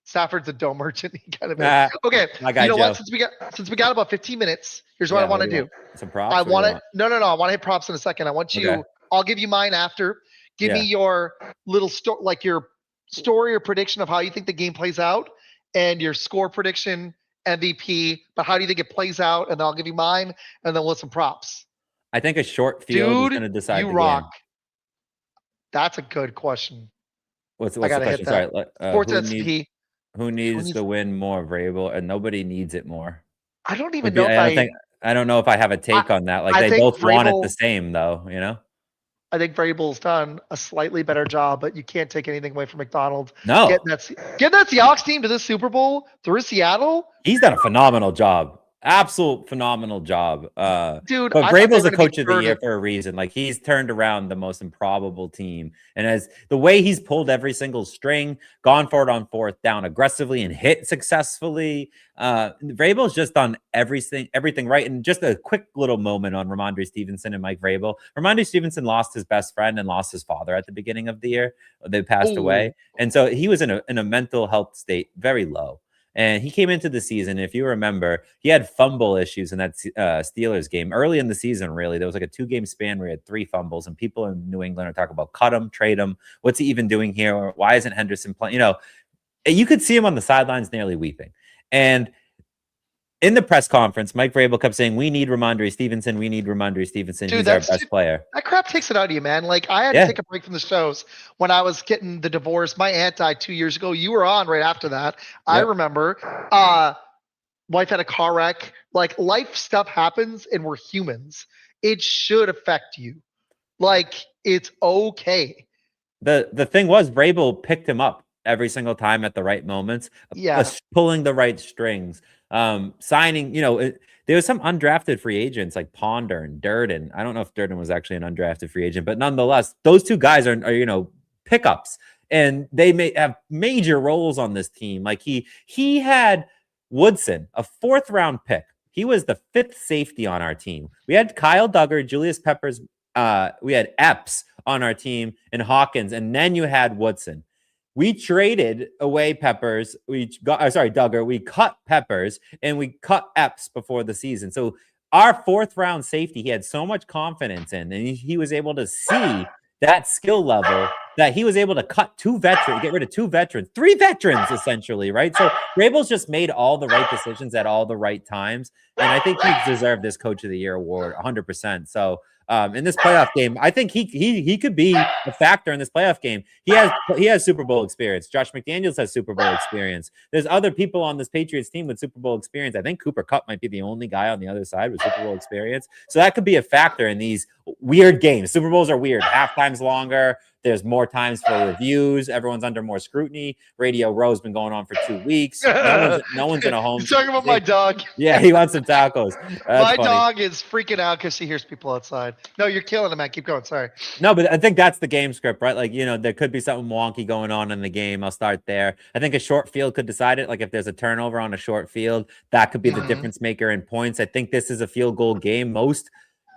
Stafford's a dome merchant. He kind of is. Nah, Okay. my guy You know Joe. what? Since we got about 15 minutes, here's what Yeah, I want to do you do. want? Some props? I What do you want to. want? No. I want to hit props in a second. I want you. Okay. I'll give you mine after. Give me Yeah. your little story, like your story or prediction of how you think the game plays out, and your score prediction, MVP. But how do you think it plays out? And then I'll give you mine, and then we'll some props. I think a short field is Dude, going to decide you the rock. game. That's a good question. What's I the gotta hit question? that. Sorry. Sports Who SP. needs needs- to win more, Vrabel? And nobody needs it more. I don't even Would be- know if I don't know if I have a take on that. Like I they think both want it Vrabel- the same, though. You know? I think Vrabel's done a slightly better job, but you can't take anything away from McDonald. No, Getting that Seahawks team to this Super Bowl through Seattle, he's done a phenomenal job. Absolute phenomenal job. dude. But I thought they Vrabel's were a gonna be coach of the third year in- for a reason. Like he's turned around the most improbable team, and as the way he's pulled every single string, gone for it on fourth down aggressively and hit successfully. Vrabel's just done everything right. And just a quick little moment on Ramondre Stevenson and Mike Vrabel. Ramondre Stevenson lost his best friend and lost his father at the beginning of the year. They passed away, and so he was in a mental health state very low. And he came into the season, if you remember, he had fumble issues in that Steelers game early in the season, really. There was like a 2-game span where he had 3 fumbles, and people in New England are talking about cut him, trade him. What's he even doing here? Or why isn't Henderson playing? You know, you could see him on the sidelines nearly weeping. And in the press conference, Mike Vrabel kept saying, we need Ramondre Stevenson. We need Ramondre Stevenson. Dude, he's our best player. That crap takes it out of you, man. Like I had to take a break from the shows when I was getting the divorce. My aunt died 2 years ago. You were on right after that. I remember. Wife had a car wreck. Like life stuff happens, and we're humans. It should affect you. Like it's okay. The thing was, Vrabel picked him up every single time at the right moments. Yeah. Pulling the right strings. Signing, there was some undrafted free agents like Ponder and Durden. I don't know if Durden was actually an undrafted free agent, but nonetheless, those 2 guys are pickups, and they may have major roles on this team. Like he had Woodson, a 4th round pick. He was the 5th safety on our team. We had Kyle Duggar, Julius Peppers. We had Epps on our team and Hawkins, and then you had Woodson. We traded away Peppers. Duggar. We cut Peppers and we cut Epps before the season. So our 4th round safety, he had so much confidence in, and he was able to see that skill level that he was able to cut 2 veterans, get rid of 2 veterans, 3 veterans essentially, right? So Vrabel's just made all the right decisions at all the right times, and I think he deserved this Coach of the Year award 100%. So in this playoff game, I think he could be a factor in this playoff game. He has Super Bowl experience. Josh McDaniels has Super Bowl experience. There's other people on this Patriots team with Super Bowl experience. I think Cooper Kupp might be the only guy on the other side with Super Bowl experience. So that could be a factor in these weird games. Super Bowls are weird. Halftime's longer. There's more times for reviews. Everyone's under more scrutiny. Radio Row's been going on for 2 weeks. No one's in a home. You're talking about my dog. Yeah, he wants some tacos. My dog is freaking out because she hears people outside. No, you're killing him, man. Keep going. Sorry. No, but I think that's the game script, right? Like, there could be something wonky going on in the game. I'll start there. I think a short field could decide it. Like if there's a turnover on a short field, that could be the difference maker in points. I think this is a field goal game. Most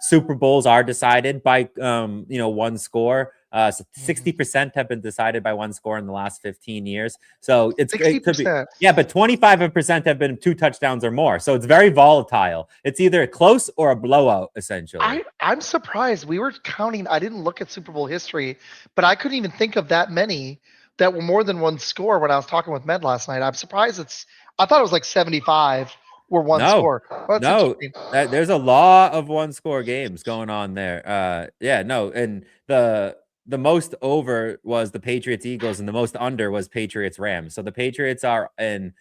Super Bowls are decided by, 1 score. 60% have been decided by 1 score in the last 15 years. So it could be, but 25% have been 2 touchdowns or more. So it's very volatile. It's either a close or a blowout, essentially. I'm surprised. We were counting. I didn't look at Super Bowl history, but I couldn't even think of that many that were more than 1 score when I was talking with Med last night. I'm surprised I thought it was like 75 were 1 score. Well, there's a lot of 1 score games going on there. And the most over was the Patriots Eagles, and the most under was Patriots Rams. So the Patriots are in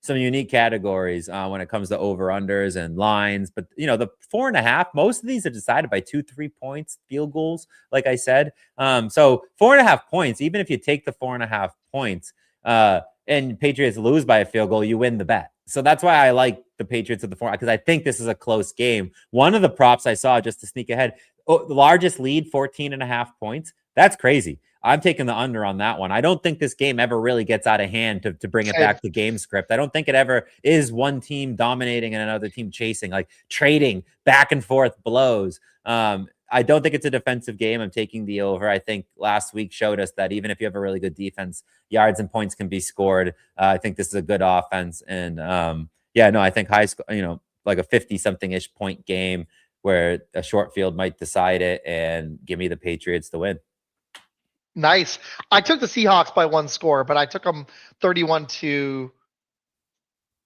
some unique categories when it comes to over unders and lines. But the 4.5, most of these are decided by 2-3 points, field goals, like I said. So 4.5 points, even if you take the 4.5 points and Patriots lose by a field goal, you win the bet. So that's why I like the Patriots at the 4, because I think this is a close game. One of the props I saw, just to sneak ahead, the largest lead, 14.5 points. That's crazy. I'm taking the under on that one. I don't think this game ever really gets out of hand to bring it back to game script. I don't think it ever is one team dominating and another team chasing, like trading back and forth blows. I don't think it's a defensive game. I'm taking the over. I think last week showed us that even if you have a really good defense, yards and points can be scored. I think this is a good offense. And I think high score, like a 50-something-ish point game where a short field might decide it, and give me the Patriots to win. Nice. I took the Seahawks by 1 score, but I took them 31 to,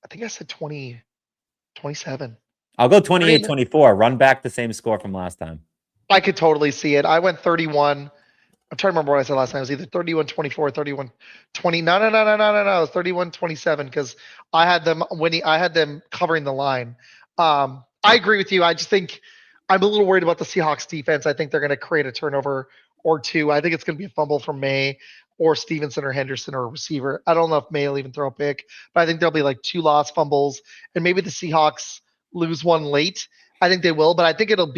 I think I said 27. I'll go 28-24. Run back the same score from last time. I could totally see it. I went 31. I'm trying to remember what I said last time. It was either 31-24, 31-20. No. It was 31-27 because I had them winning. I had them covering the line. I agree with you. I just think I'm a little worried about the Seahawks defense. I think they're going to create a turnover or two. I think it's going to be a fumble from May or Stevenson or Henderson or a receiver. I don't know if May will even throw a pick, but I think there'll be like 2 lost fumbles, and maybe the Seahawks lose one late. I think they will, but I think it'll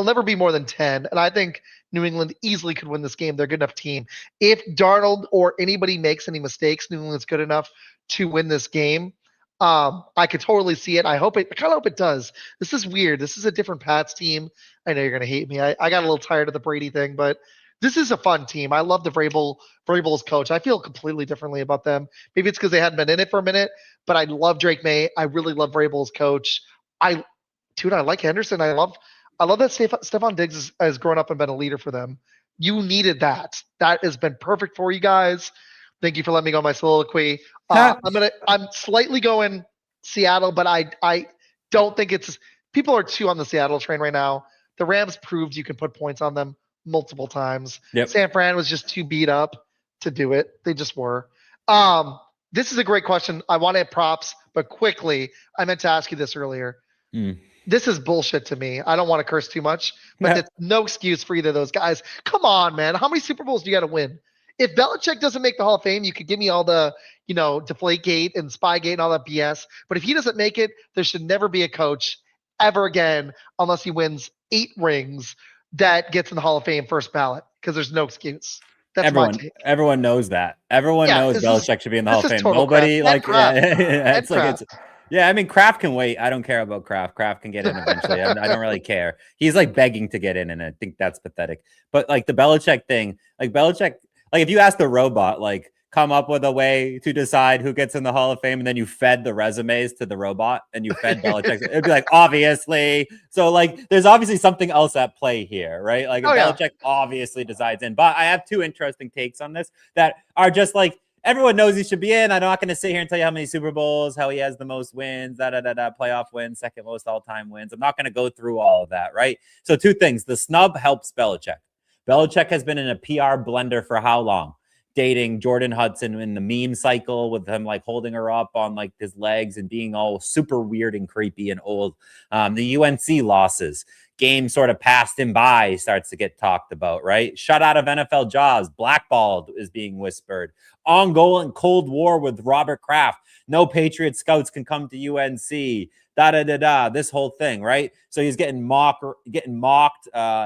never be more than 10. And I think New England easily could win this game. They're a good enough team. If Darnold or anybody makes any mistakes, New England's good enough to win this game. I could totally see it. I kind of hope it does. This is weird. This is a different Pats team. I know you're going to hate me. I got a little tired of the Brady thing, but this is a fun team. I love the Vrabel's coach. I feel completely differently about them. Maybe it's because they hadn't been in it for a minute, but I love Drake May. I really love Vrabel's coach. I like Henderson. I love that Stephon Diggs has grown up and been a leader for them. You needed that. That has been perfect for you guys. Thank you for letting me go on my soliloquy. I'm slightly going Seattle, but I don't think people are too on the Seattle train right now. The Rams proved you can put points on them multiple times. Yep. San Fran was just too beat up to do it. They just were. This is a great question. I want to have props, but quickly, I meant to ask you this earlier. This is bullshit to me. I don't want to curse too much, but it's no excuse for either of those guys. Come on, man. How many Super Bowls do you got to win? If Belichick doesn't make the Hall of Fame, you could give me all the, Deflategate and Spygate and all that BS. But if he doesn't make it, there should never be a coach ever again unless he wins 8 rings that gets in the Hall of Fame first ballot, because there's no excuse. That's my take. Everyone knows that. Everyone knows Belichick should be in the Hall of Fame. Nobody I mean, Kraft can wait. I don't care about Kraft. Kraft can get in eventually. I don't really care. He's like begging to get in, and I think that's pathetic. But like the Belichick thing, if you ask the robot, come up with a way to decide who gets in the Hall of Fame, and then you fed the resumes to the robot and you fed Belichick, it'd be like, obviously. So there's obviously something else at play here, right? Belichick obviously decides in. But I have 2 interesting takes on this that are just everyone knows he should be in. I'm not going to sit here and tell you how many Super Bowls, how he has the most wins, playoff wins, second most all-time wins. I'm not going to go through all of that, right? So 2 things. The snub helps Belichick. Belichick has been in a PR blender for how long? Dating Jordan Hudson in the meme cycle with him holding her up on his legs and being all super weird and creepy and old. The UNC losses, game sort of passed him by, starts to get talked about, right? Shut out of NFL jobs, blackballed is being whispered. Ongoing Cold War with Robert Kraft. No Patriot scouts can come to UNC. This whole thing, right? So he's getting mocked.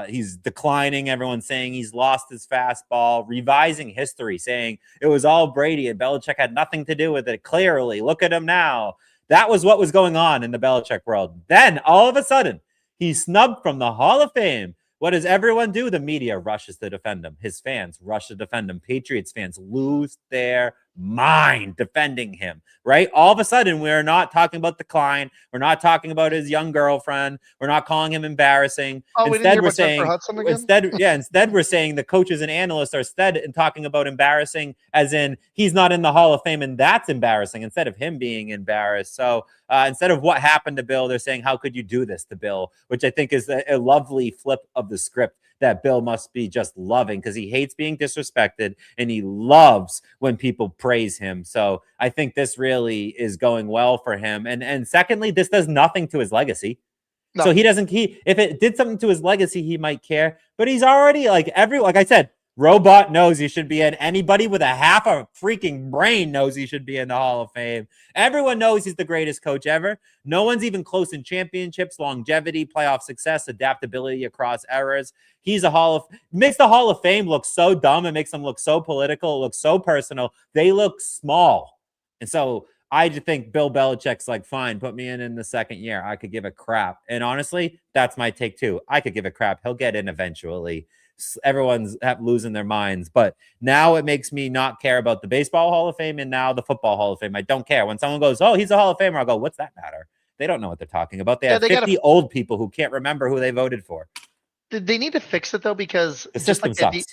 He's declining. Everyone's saying he's lost his fastball, revising history, saying it was all Brady and Belichick had nothing to do with it. Clearly, look at him now. That was what was going on in the Belichick world. Then all of a sudden, he's snubbed from the Hall of Fame. What does everyone do? The media rushes to defend him. His fans rush to defend him. Patriots fans lose their mind defending him, right? All of a sudden, we're not talking about the Klein. We're not talking about his young girlfriend. We're not calling him embarrassing. Instead, we're saying the coaches and analysts are talking about embarrassing as in he's not in the Hall of Fame, and that's embarrassing instead of him being embarrassed. So instead of what happened to Bill, they're saying, how could you do this to Bill? Which I think is a lovely flip of the script that Bill must be just loving because he hates being disrespected and he loves when people praise him. So I think this really is going well for him. And secondly, this does nothing to his legacy. No. So if it did something to his legacy, he might care. But he's already like I said, Robot knows he should be in. Anybody with a half a freaking brain knows he should be in the Hall of Fame. Everyone knows he's the greatest coach ever. No one's even close in championships, longevity, playoff success, adaptability across eras. He's makes the Hall of Fame look so dumb. It makes them look so political. It looks so personal. They look small. And so I just think Bill Belichick's like, fine, put me in the second year. I could give a crap. And honestly, that's my take too. I could give a crap. He'll get in eventually. Everyone's losing their minds. But now it makes me not care about the Baseball Hall of Fame and now the Football Hall of Fame. I don't care. When someone goes, oh, he's a Hall of Famer, I'll go, what's that matter? They don't know what they're talking about. They have 50 old people who can't remember who they voted for. They need to fix it, though, because the system sucks.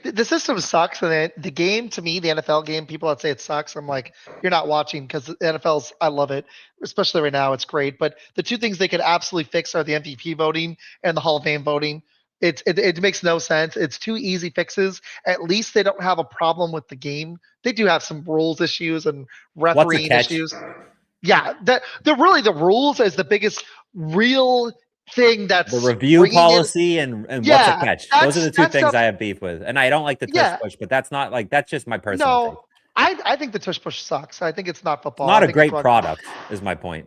The system sucks. And the game, to me, the NFL game, people that say it sucks, I'm like, you're not watching because the NFL's, I love it, especially right now. It's great. But the two things they could absolutely fix are the MVP voting and the Hall of Fame voting. It makes no sense. It's two easy fixes. At least they don't have a problem with the game. They do have some rules issues and refereeing issues. Yeah, the rules is the biggest real thing. That's the review policy and what's a catch. Those are the two things I have beef with. And I don't like the tush push, but that's just my personal take. I think the tush push sucks. I think it's not football. Not a great product is my point.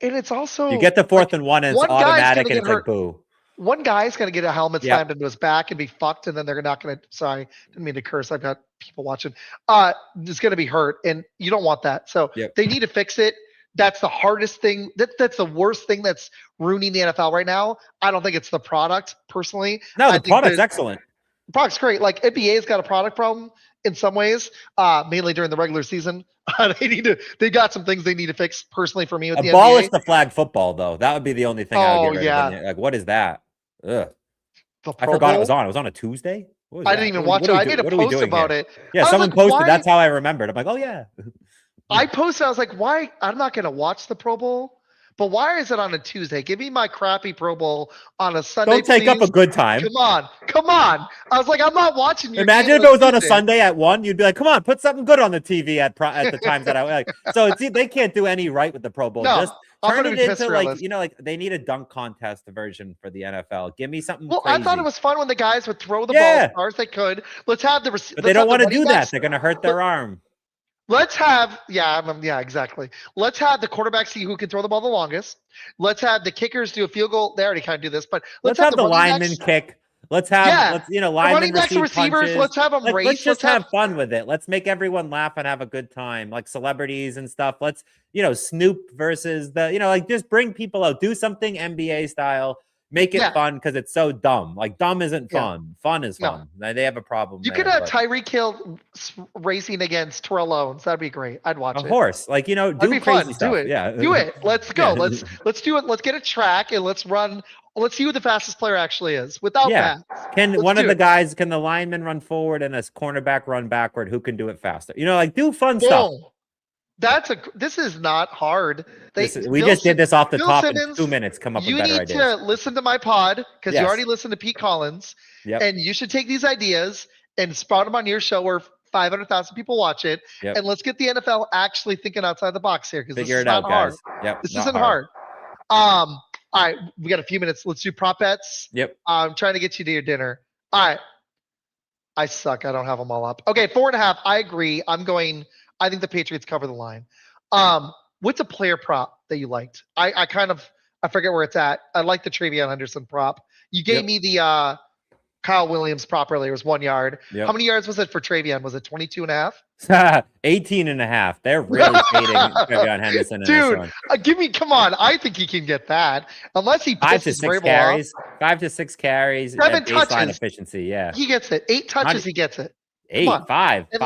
And it's also you get the 4th and 1 and it's automatic and it's like boo. One guy's going to get a helmet slammed into his back and be fucked, and then they're not going to. Sorry, didn't mean to curse. I've got people watching. It's going to be hurt, and you don't want that. So they need to fix it. That's the hardest thing. That's the worst thing that's ruining the NFL right now. I don't think it's the product, personally. No, the product's excellent. The product's great. Like NBA's got a product problem in some ways, mainly during the regular season. They got some things they need to fix personally for me with abolish the NBA. The flag football, though. That would be the only thing I would get rid of. Like, what is that? Ugh. I forgot it was on. It was on a Tuesday? I didn't even watch it. I made a post about it. Yeah, someone posted. That's how I remembered. I'm like, oh, yeah. I posted. I was like, why? I'm not going to watch the Pro Bowl. But why is it on a Tuesday? Give me my crappy Pro Bowl on a Sunday. Don't take up a good time. Come on. I was like, I'm not watching. Imagine if it was on a Sunday at 1, you'd be like, come on, put something good on the TV at the times that I like. So they can't do any right with the Pro Bowl. No, just turn it into like they need a dunk contest version for the NFL. Give me something. Well, crazy. I thought it was fun when the guys would throw the ball as far as they could. Let's have the. But they don't want to do that. They're going to hurt their arm. Let's have, exactly. Let's have the quarterback see who can throw the ball the longest. Let's have the kickers do a field goal. They already kind of do this, but let's have the lineman kick. Let's have, linemen receive receivers. Punches. Let's have them race. Let's just have fun with it. Let's make everyone laugh and have a good time, like celebrities and stuff. Let's, Snoop versus just bring people out. Do something NBA style. Make it fun because it's so dumb. Like dumb isn't fun. Fun is fun. No. They have a problem. You could have Tyreek Hill racing against Terrell Owens. That'd be great. I'd watch it. A horse, do crazy fun. Stuff. Do it. Yeah, do it. Let's go. Let's do it. Let's get a track and let's run. Let's see who the fastest player actually is without that. Can the lineman run forward and a cornerback run backward? Who can do it faster? Do fun stuff. This is not hard. We just did this off the top in 2 minutes. Come up with better ideas. You need to listen to my pod because you already listened to Pete Collins, and you should take these ideas and spout them on your show where 500,000 people watch it. And let's get the NFL actually thinking outside the box here because this is not hard. This isn't hard. All right, we got a few minutes. Let's do prop bets. I'm trying to get you to your dinner. All right. I suck. I don't have them all up. Okay, 4.5. I agree. I think the Patriots cover the line. What's a player prop that you liked? I forget where it's at. I like the Travion Henderson prop. You gave me the Kyle Williams prop earlier. It was 1 yard. How many yards was it for Travion? Was it 22.5? 18.5. They're really fading Travion Henderson. Dude, come on. I think he can get that. Unless he 5 to 6 carries. 5 to 6 carries. 7 touches. Efficiency, yeah. He gets it. 8 touches, he gets it. 5 at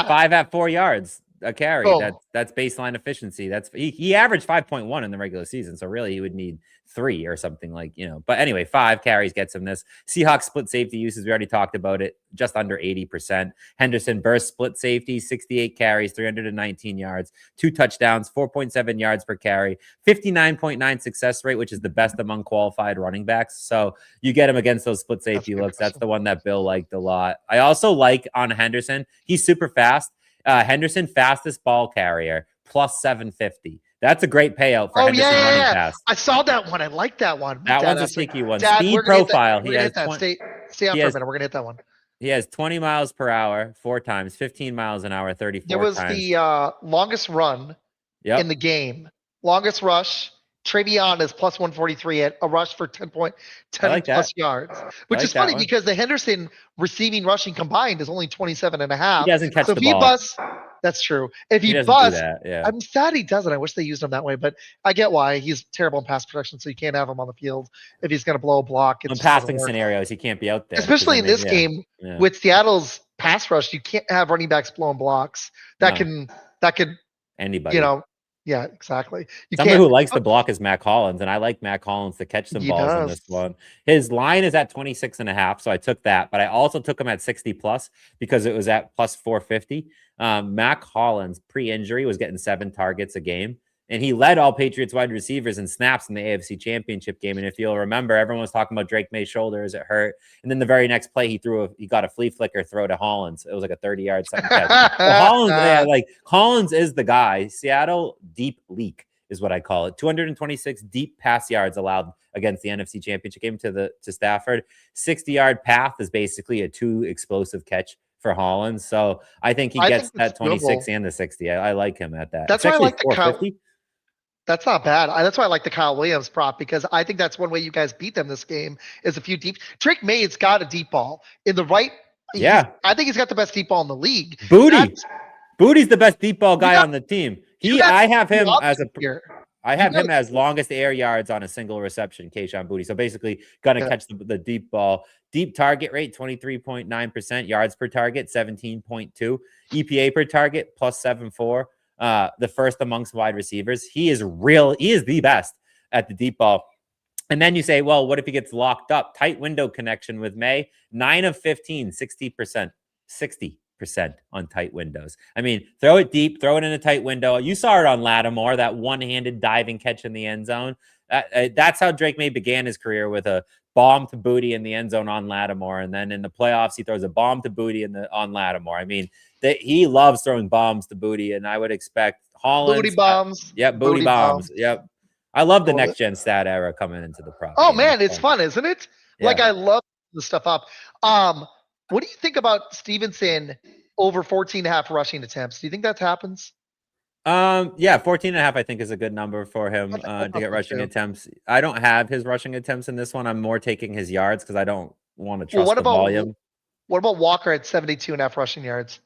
5 at 4 yards. a carry. Oh. That's baseline efficiency. He averaged 5.1 in the regular season, so really he would need 3 or something like, but anyway, 5 carries gets him this. Seahawks split safety uses, we already talked about it, just under 80%. Henderson burst split safety, 68 carries, 319 yards, 2 touchdowns, 4.7 yards per carry, 59.9 success rate, which is the best among qualified running backs. So you get him against those split safety looks. That's the one that Bill liked a lot. I also like on Henderson, he's super fast. Henderson, fastest ball carrier, plus 750. That's a great payout for Henderson running pass. I saw that one. I like that one. That one's a sneaky one. Speed profile. He has that. Stay on for a minute. We're gonna hit that one. He has 20 miles per hour 4 times, 15 miles an hour 34 times. There was the longest run in the game. Longest rush. Travion is plus 143 at a rush for 10 plus yards, which is funny because the Henderson receiving rushing combined is only 27 and a half. He doesn't catch the ball. That's true. If he busts, I'm sad he doesn't. I wish they used him that way, but I get why. He's terrible in pass protection, so you can't have him on the field if he's going to blow a block. In passing scenarios, he can't be out there. Especially in this game with Seattle's pass rush, you can't have running backs blowing blocks. That could anybody. Yeah, exactly. Someone who likes to block is Mac Hollins, and I like Mac Hollins to catch some balls in this one. His line is at 26.5, so I took that, but I also took him at 60 plus because it was at plus 450. Mac Hollins pre-injury was getting 7 targets a game, and he led all Patriots wide receivers in snaps in the AFC Championship game. And if you'll remember, everyone was talking about Drake May's shoulders, it hurt, and then the very next play he got a flea flicker throw to Hollins. It was like a 30-yard something catch. Hollins is the guy. Seattle deep leak is what I call it. 226 deep pass yards allowed against the NFC Championship game to Stafford. 60-yard path is basically a 2 explosive catch for Hollins. So I think he gets that 26 and the 60. I like him at that. That's why I like the 450. That's not bad. That's why I like the Kyle Williams prop, because I think that's one way you guys beat them this game is a few deep. Drake May's got a deep ball in the right. I think he's got the best deep ball in the league. Booty's the best deep ball guy on the team. I have him as longest air yards on a single reception, Kayshon Boutte. So basically gonna catch the deep ball. Deep target rate, 23.9%. Yards per target, 17.2. EPA per target, plus 7.4. The first amongst wide receivers. He is the best at the deep ball. And then you say, well, what if he gets locked up? Tight window connection with May, 9 of 15, 60%. 60% on tight windows. I mean, throw it deep, throw it in a tight window. You saw it on Lattimore, that one-handed diving catch in the end zone. That's how Drake May began his career, with a bomb to Boutte in the end zone on Lattimore. And then in the playoffs, he throws a bomb to Boutte on Lattimore. I mean, he loves throwing bombs to Boutte, and I would expect Hollins. Booty bombs. Booty bombs. Yep. I love the next gen stat era coming into the prop. Oh man, it's fun, isn't it? Yeah. Like, I love the stuff up. What do you think about Stevenson over 14.5 rushing attempts? Do you think that happens? 14.5 I think is a good number for him to get rushing attempts. I don't have his rushing attempts in this one. I'm more taking his yards because I don't want to trust the volume. What about Walker at 72.5 rushing yards?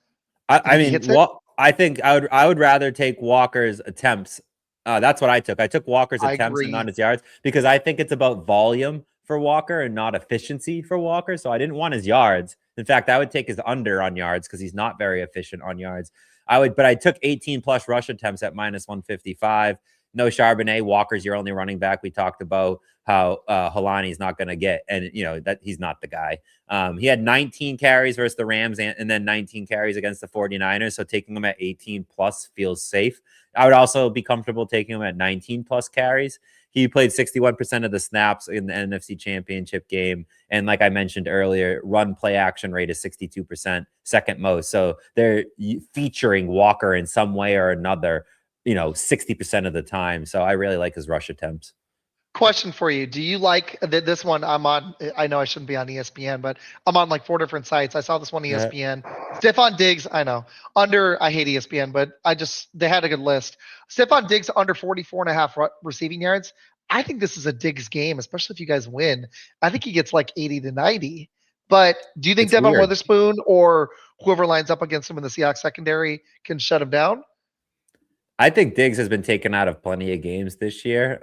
I think I would rather take Walker's attempts. That's what I took. I took Walker's attempts and not his yards, because I think it's about volume for Walker and not efficiency for Walker. So I didn't want his yards. In fact, I would take his under on yards because he's not very efficient on yards. But I took 18 plus rush attempts at minus 155. No Charbonnet. Walker's your only running back. We talked about how Helani's not going to get, and that he's not the guy. He had 19 carries versus the Rams and then 19 carries against the 49ers. So taking him at 18 plus feels safe. I would also be comfortable taking him at 19 plus carries. He played 61% of the snaps in the NFC Championship game. And like I mentioned earlier, run play action rate is 62%, second most. So they're featuring Walker in some way or another, 60% of the time. So I really like his rush attempts. Question for you. Do you like this one? I'm on, I know I shouldn't be on ESPN, but I'm on like 4 different sites. I saw this one ESPN. Yeah. Stephon Diggs, I know. I hate ESPN, but they had a good list. Stephon Diggs under 44.5 receiving yards. I think this is a Diggs game, especially if you guys win. I think he gets like 80 to 90. But do you think Devon Witherspoon or whoever lines up against him in the Seahawks secondary can shut him down? I think Diggs has been taken out of plenty of games this year,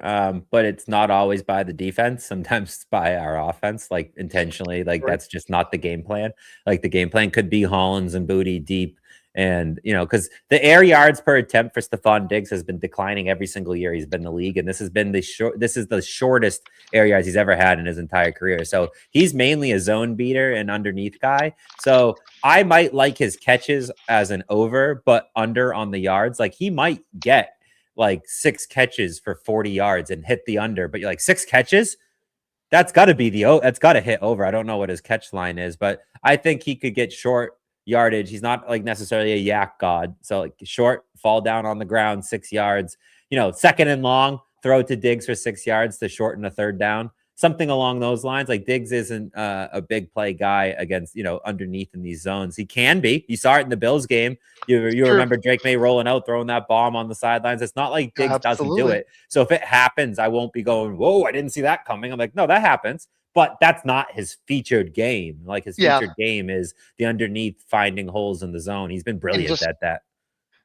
but it's not always by the defense. Sometimes it's by our offense, like intentionally. Like, that's just not the game plan. Like, the game plan could be Hollins and Boutte deep And, because the air yards per attempt for Stephon Diggs has been declining every single year he's been in the league. And this is the shortest air yards he's ever had in his entire career. So he's mainly a zone beater and underneath guy. So I might like his catches as an over, but under on the yards. Like he might get like 6 catches for 40 yards and hit the under, but you're like 6 catches. That's got to be that's got to hit over. I don't know what his catch line is, but I think he could get short yardage. He's not like necessarily a yak god. So like short, fall down on the ground, 6 yards, second and long, throw it to Diggs for 6 yards to shorten a third down. Something along those lines. Like Diggs isn't a big play guy against, underneath in these zones. He can be. You saw it in the Bills game. You remember Drake May rolling out, throwing that bomb on the sidelines. It's not like Diggs doesn't do it. So if it happens, I won't be going, whoa, I didn't see that coming. I'm like, no, that happens. But that's not his featured game. Like his featured game is the underneath finding holes in the zone. He's been brilliant at that.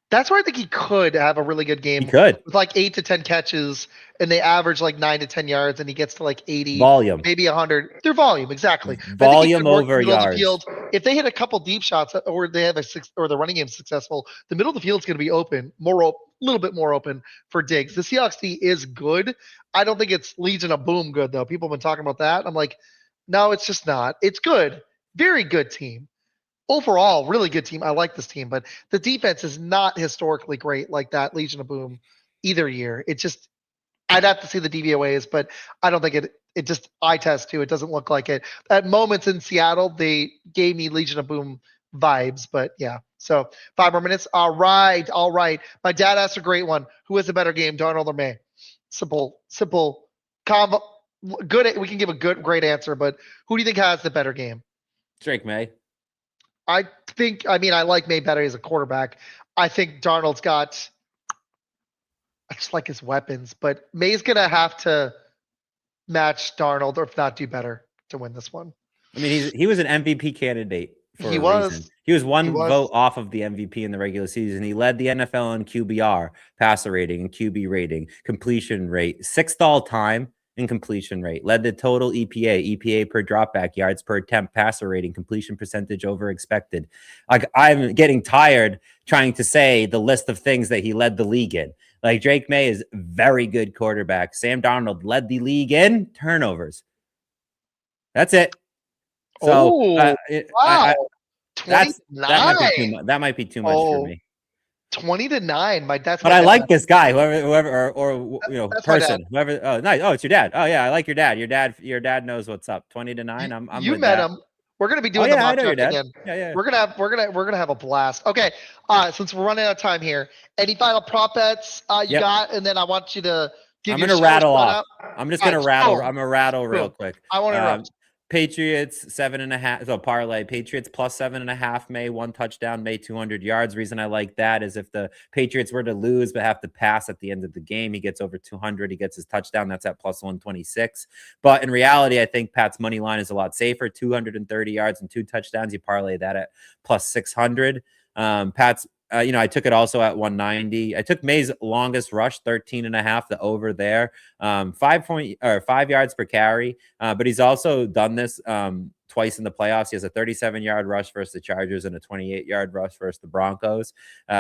That's where I think he could have a really good game. He could. With like 8 to 10 catches, and they average like 9 to 10 yards, and he gets to like 80. Volume. Maybe 100. Their volume, exactly. Volume over yards. If they hit a couple deep shots, or they have or the running game successful, the middle of the field is going to be open, a little bit more open for Diggs. The Seahawks D is good. I don't think it's Legion of Boom good, though. People have been talking about that. I'm like, no, it's just not. It's good. Very good team. Overall, really good team. I like this team, but the defense is not historically great like that Legion of Boom either year. It's just, I'd have to see the DVOAs, but I don't think it just eye test too. It doesn't look like it. At moments in Seattle, they gave me Legion of Boom vibes, but yeah. So 5 more minutes. All right. My dad asked a great one. Who has a better game, Darnold or May? Simple, good. We can give a great answer, but who do you think has the better game? Drake May. I like May better as a quarterback. I think Darnold's I just like his weapons, but May's going to have to match Darnold, or if not do better to win this one. I mean, he was an MVP candidate for he a was. reason. He was one vote off of the MVP in the regular season. He led the NFL in QBR, passer rating, and QB rating, completion rate, 6th all time in completion rate, led the total EPA per dropback, yards per attempt, passer rating, completion percentage over expected. Like, I'm getting tired trying to say the list of things that he led the league in. Like, Drake May is very good quarterback. Sam Darnold led the league in turnovers. That's it. So wow. That might be too much for me. 20-9. But I like this guy, whoever, or person, whoever. Oh, nice. Oh, it's your dad. Oh, yeah, I like your dad. Your dad knows what's up. 20-9. I'm. You met him. We're gonna be doing the mock draft again. Yeah. We're gonna have a blast. Okay. Since we're running out of time here, any final prop bets you got? And then I want you to give. I'm gonna rattle off. I'm just gonna rattle. I'm gonna rattle real quick. I want to interrupt. Patriots 7.5. So parlay Patriots plus 7.5. May 1 touchdown. May 200 yards. Reason I like that is if the Patriots were to lose but have to pass at the end of the game, he gets over 200. He gets his touchdown. That's at plus 126. But in reality, I think Pat's money line is a lot safer. 230 yards and 2 touchdowns. You parlay that at plus 600. Pat's. I took it also at 190. I took May's longest rush, 13.5, the over there, 5 yards per carry. But he's also done this twice in the playoffs. He has a 37-yard rush versus the Chargers and a 28-yard rush versus the Broncos.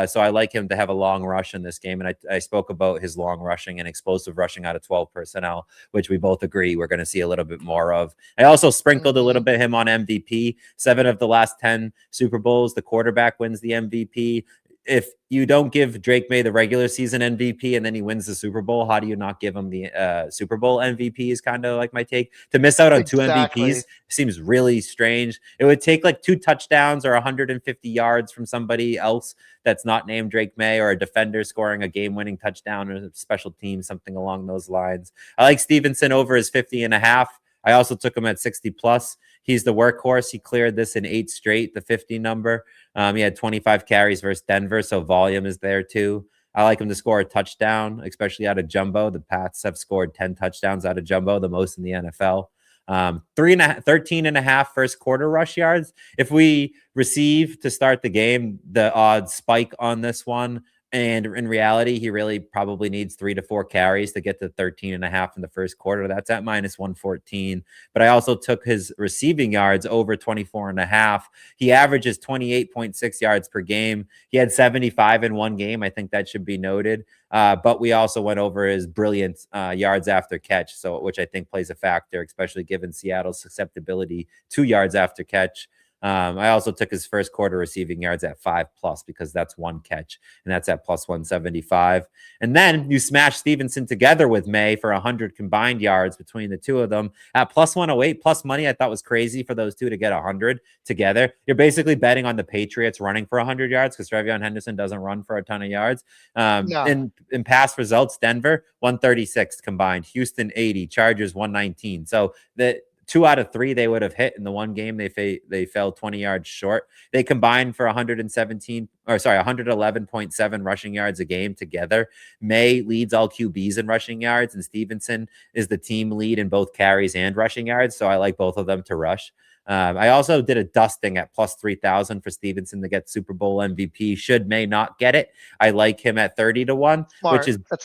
So I like him to have a long rush in this game. And I spoke about his long rushing and explosive rushing out of 12 personnel, which we both agree we're going to see a little bit more of. I also sprinkled a little bit him on MVP. 7 of the last 10 Super Bowls, the quarterback wins the MVP. If you don't give Drake May the regular season MVP and then he wins the Super Bowl, how do you not give him the Super Bowl MVP is kind of like my take. To miss out on 2 MVPs seems really strange. It would take like 2 touchdowns or 150 yards from somebody else that's not named Drake May, or a defender scoring a game-winning touchdown, or a special team, something along those lines. I like Stevenson over his 50.5. I also took him at 60 plus. He's the workhorse. He cleared this in 8 straight, the 50 number. He had 25 carries versus Denver, so volume is there too. I like him to score a touchdown, especially out of jumbo. The Pats have scored 10 touchdowns out of jumbo, the most in the NFL. 13.5 first quarter rush yards. If we receive to start the game, the odds spike on this one. And in reality, he really probably needs 3 to 4 carries to get to 13.5 in the first quarter. That's at minus 114. But I also took his receiving yards over 24.5. He averages 28.6 yards per game. He had 75 in one game. I think that should be noted. But we also went over his brilliant yards after catch, so which I think plays a factor, especially given Seattle's susceptibility to yards after catch. I also took his first quarter receiving yards at 5+ because that's one catch, and that's at plus 175. And then you smash Stevenson together with May for 100 combined yards between the two of them at plus 108 plus money. I thought was crazy for those two to get 100 together. You're basically betting on the Patriots running for 100 yards because Trevion Henderson doesn't run for a ton of yards. In past results, Denver 136 combined, Houston 80, Chargers 119. So the 2 out of 3 they would have hit in the one game. They fell 20 yards short. They combined for 111.7 rushing yards a game together. May leads all QBs in rushing yards, and Stevenson is the team lead in both carries and rushing yards. So I like both of them to rush. I also did a dusting at plus 3,000 for Stevenson to get Super Bowl MVP. Should May not get it, I like him at 30-1,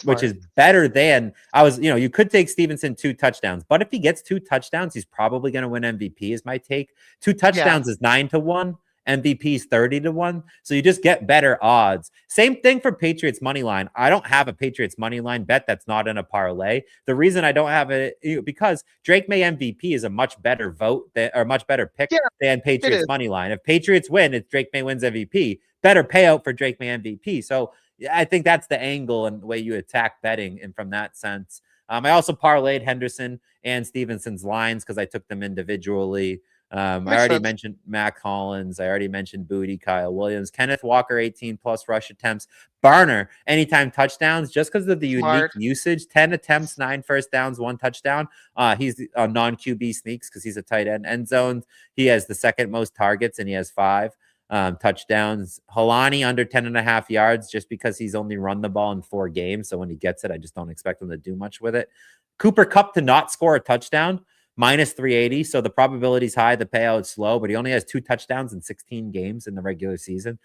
which is better than you could take Stevenson 2 touchdowns, but if he gets 2 touchdowns, he's probably going to win MVP is my take. 2 touchdowns is 9-1. MVP's 30-1. So you just get better odds. Same thing for Patriots money line. I don't have a Patriots money line bet that's not in a parlay. The reason I don't have it because Drake May MVP is a much better vote or much better pick than Patriots money line. If Patriots win, it's Drake May wins MVP. Better payout for Drake May MVP. So I think that's the angle and the way you attack betting, and from that sense. I also parlayed Henderson and Stevenson's lines because I took them individually. I already mentioned Mac Hollins. I already mentioned Booty, Kyle Williams, Kenneth Walker, 18+ rush attempts. Barner, anytime touchdowns, just because of the unique usage. 10 attempts, 9 first downs, 1 touchdown. He's a non-QB sneaks because he's a tight end zone. He has the second most targets, and he has 5 touchdowns. Halani under 10.5 yards just because he's only run the ball in 4 games. So when he gets it, I just don't expect him to do much with it. Cooper Kupp to not score a touchdown. Minus 380, so the probability is high, the payout's low, but he only has 2 touchdowns in 16 games in the regular season.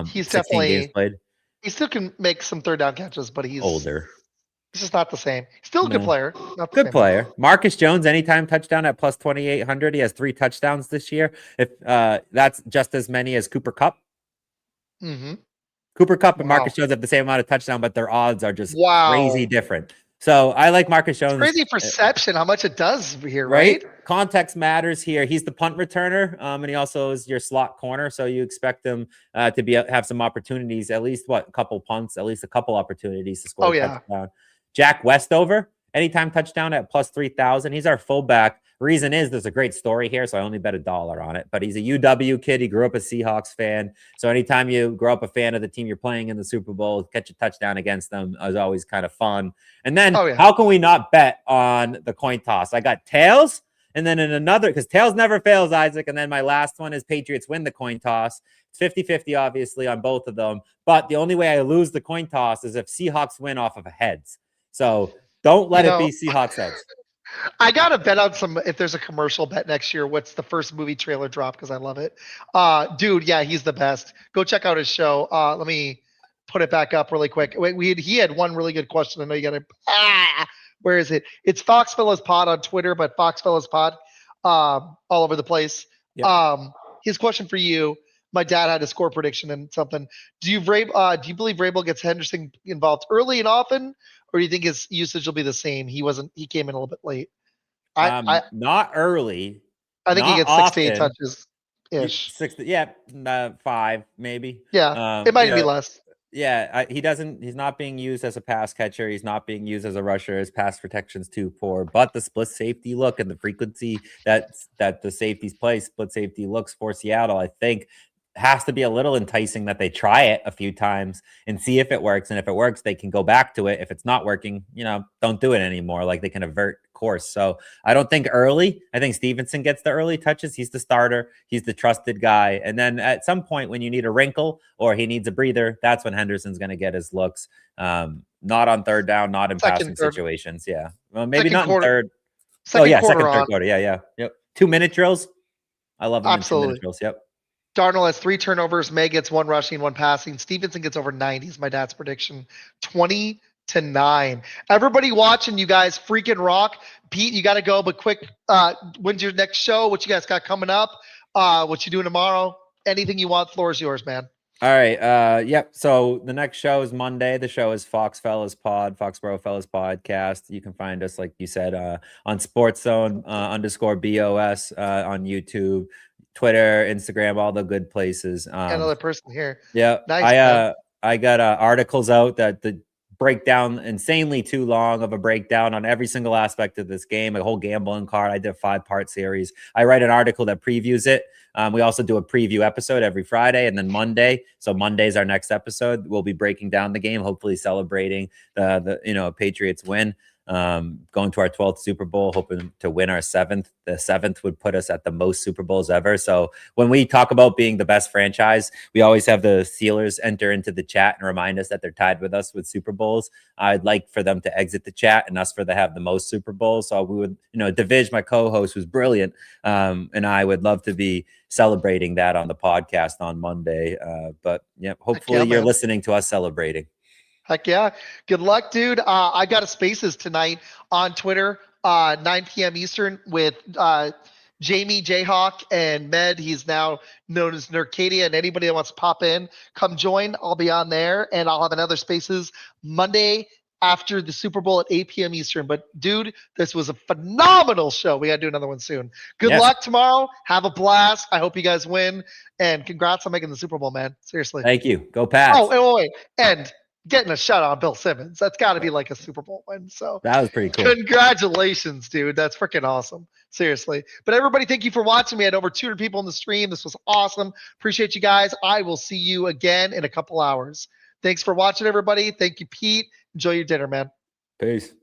He's definitely games played. He still can make some third down catches, but he's older. It's just not the same. Still a good player. Good player. Marcus Jones, anytime touchdown at plus 2,800. He has 3 touchdowns this year. If that's just as many as Cooper Kupp. Mm-hmm. Cooper Kupp and Marcus Jones have the same amount of touchdown, but their odds are just crazy different. So I like Marcus Jones. It's crazy perception how much it does here, right? Context matters here. He's the punt returner, and he also is your slot corner. So you expect him to have some opportunities, at least a couple punts, at least a couple opportunities to score a touchdown. Jack Westover, anytime touchdown at plus 3,000. He's our fullback. Reason is there's a great story here, so I only bet $1 on it. But he's a UW kid. He grew up a Seahawks fan. So anytime you grow up a fan of the team you're playing in the Super Bowl, catch a touchdown against them is always kind of fun. And then how can we not bet on the coin toss? I got tails, and then in another, because tails never fails, Isaac. And then my last one is Patriots win the coin toss. It's 50-50, obviously, on both of them. But the only way I lose the coin toss is if Seahawks win off of a heads. So don't let it be Seahawks heads. I gotta bet on some. If there's a commercial bet next year, what's the first movie trailer drop? Because I love it, dude. Yeah, he's the best. Go check out his show. Let me put it back up really quick. Wait, he had one really good question. I know you gotta. Where is it? It's Fox Fellas Pod on Twitter, but Fox Fellas Pod, all over the place. Yep. His question for you. My dad had a score prediction and something. Do you believe Vrabel gets Henderson involved early and often? Or do you think his usage will be the same? He came in a little bit late. Not early. I think he gets often. 6 to 8 touches ish. 5 maybe. Yeah, it might be less. Yeah, he's not being used as a pass catcher. He's not being used as a rusher. His pass protection's too poor. But the split safety look and the frequency that the safeties play split safety looks for Seattle, I think, has to be a little enticing that they try it a few times and see if it works. And if it works, they can go back to it. If it's not working, don't do it anymore. Like, they can avert course. So I don't think early. I think Stevenson gets the early touches. He's the starter. He's the trusted guy. And then at some point when you need a wrinkle or he needs a breather, that's when Henderson's going to get his looks. Not on third down, not in passing situations. Yeah. Well, maybe not in third. Second, third quarter. Yeah. Yep. 2-minute drills. I love them. Absolutely. 2-minute drills. Yep. Darnold has 3 turnovers. May gets 1 rushing, 1 passing. Stevenson gets over 90 is my dad's prediction. 20-9. Everybody watching, you guys freaking rock. Pete, you got to go, but quick, when's your next show? What you guys got coming up? What you doing tomorrow? Anything you want, floor is yours, man. All right. Yep. So the next show is Monday. The show is Foxborough Fellas Podcast. You can find us, like you said, on Sports Zone _BOS on YouTube, Twitter, Instagram, all the good places. Another person here. Yeah. Nice. I got articles out that break down insanely too long of a breakdown on every single aspect of this game, a whole gambling card. I did a 5-part series. I write an article that previews it. We also do a preview episode every Friday and then Monday. So Monday's our next episode. We'll be breaking down the game, hopefully celebrating the Patriots win. Going to our 12th Super Bowl, hoping to win our 7th. The 7th would put us at the most Super Bowls ever. So when we talk about being the best franchise, we always have the Steelers enter into the chat and remind us that they're tied with us with Super Bowls. I'd like for them to exit the chat and us for to have the most Super Bowls. So we would, Divish, my co-host, who's brilliant, and I would love to be celebrating that on the podcast on Monday. But yeah, hopefully you're listening to us celebrating. Heck yeah. Good luck, dude. I got a Spaces tonight on Twitter, 9 p.m. Eastern with Jamie Jayhawk and Med. He's now known as Nercadia, and anybody that wants to pop in, come join. I'll be on there, and I'll have another Spaces Monday after the Super Bowl at 8 p.m. Eastern. But, dude, this was a phenomenal show. We got to do another one soon. Good luck tomorrow. Have a blast. I hope you guys win, and congrats on making the Super Bowl, man. Seriously. Thank you. Go Pats. Oh, wait. And getting a shot on Bill Simmons. That's got to be like a Super Bowl win. So that was pretty cool. Congratulations, dude. That's freaking awesome. Seriously. But everybody, thank you for watching. We had over 200 people on the stream. This was awesome. Appreciate you guys. I will see you again in a couple hours. Thanks for watching, everybody. Thank you, Pete. Enjoy your dinner, man. Peace.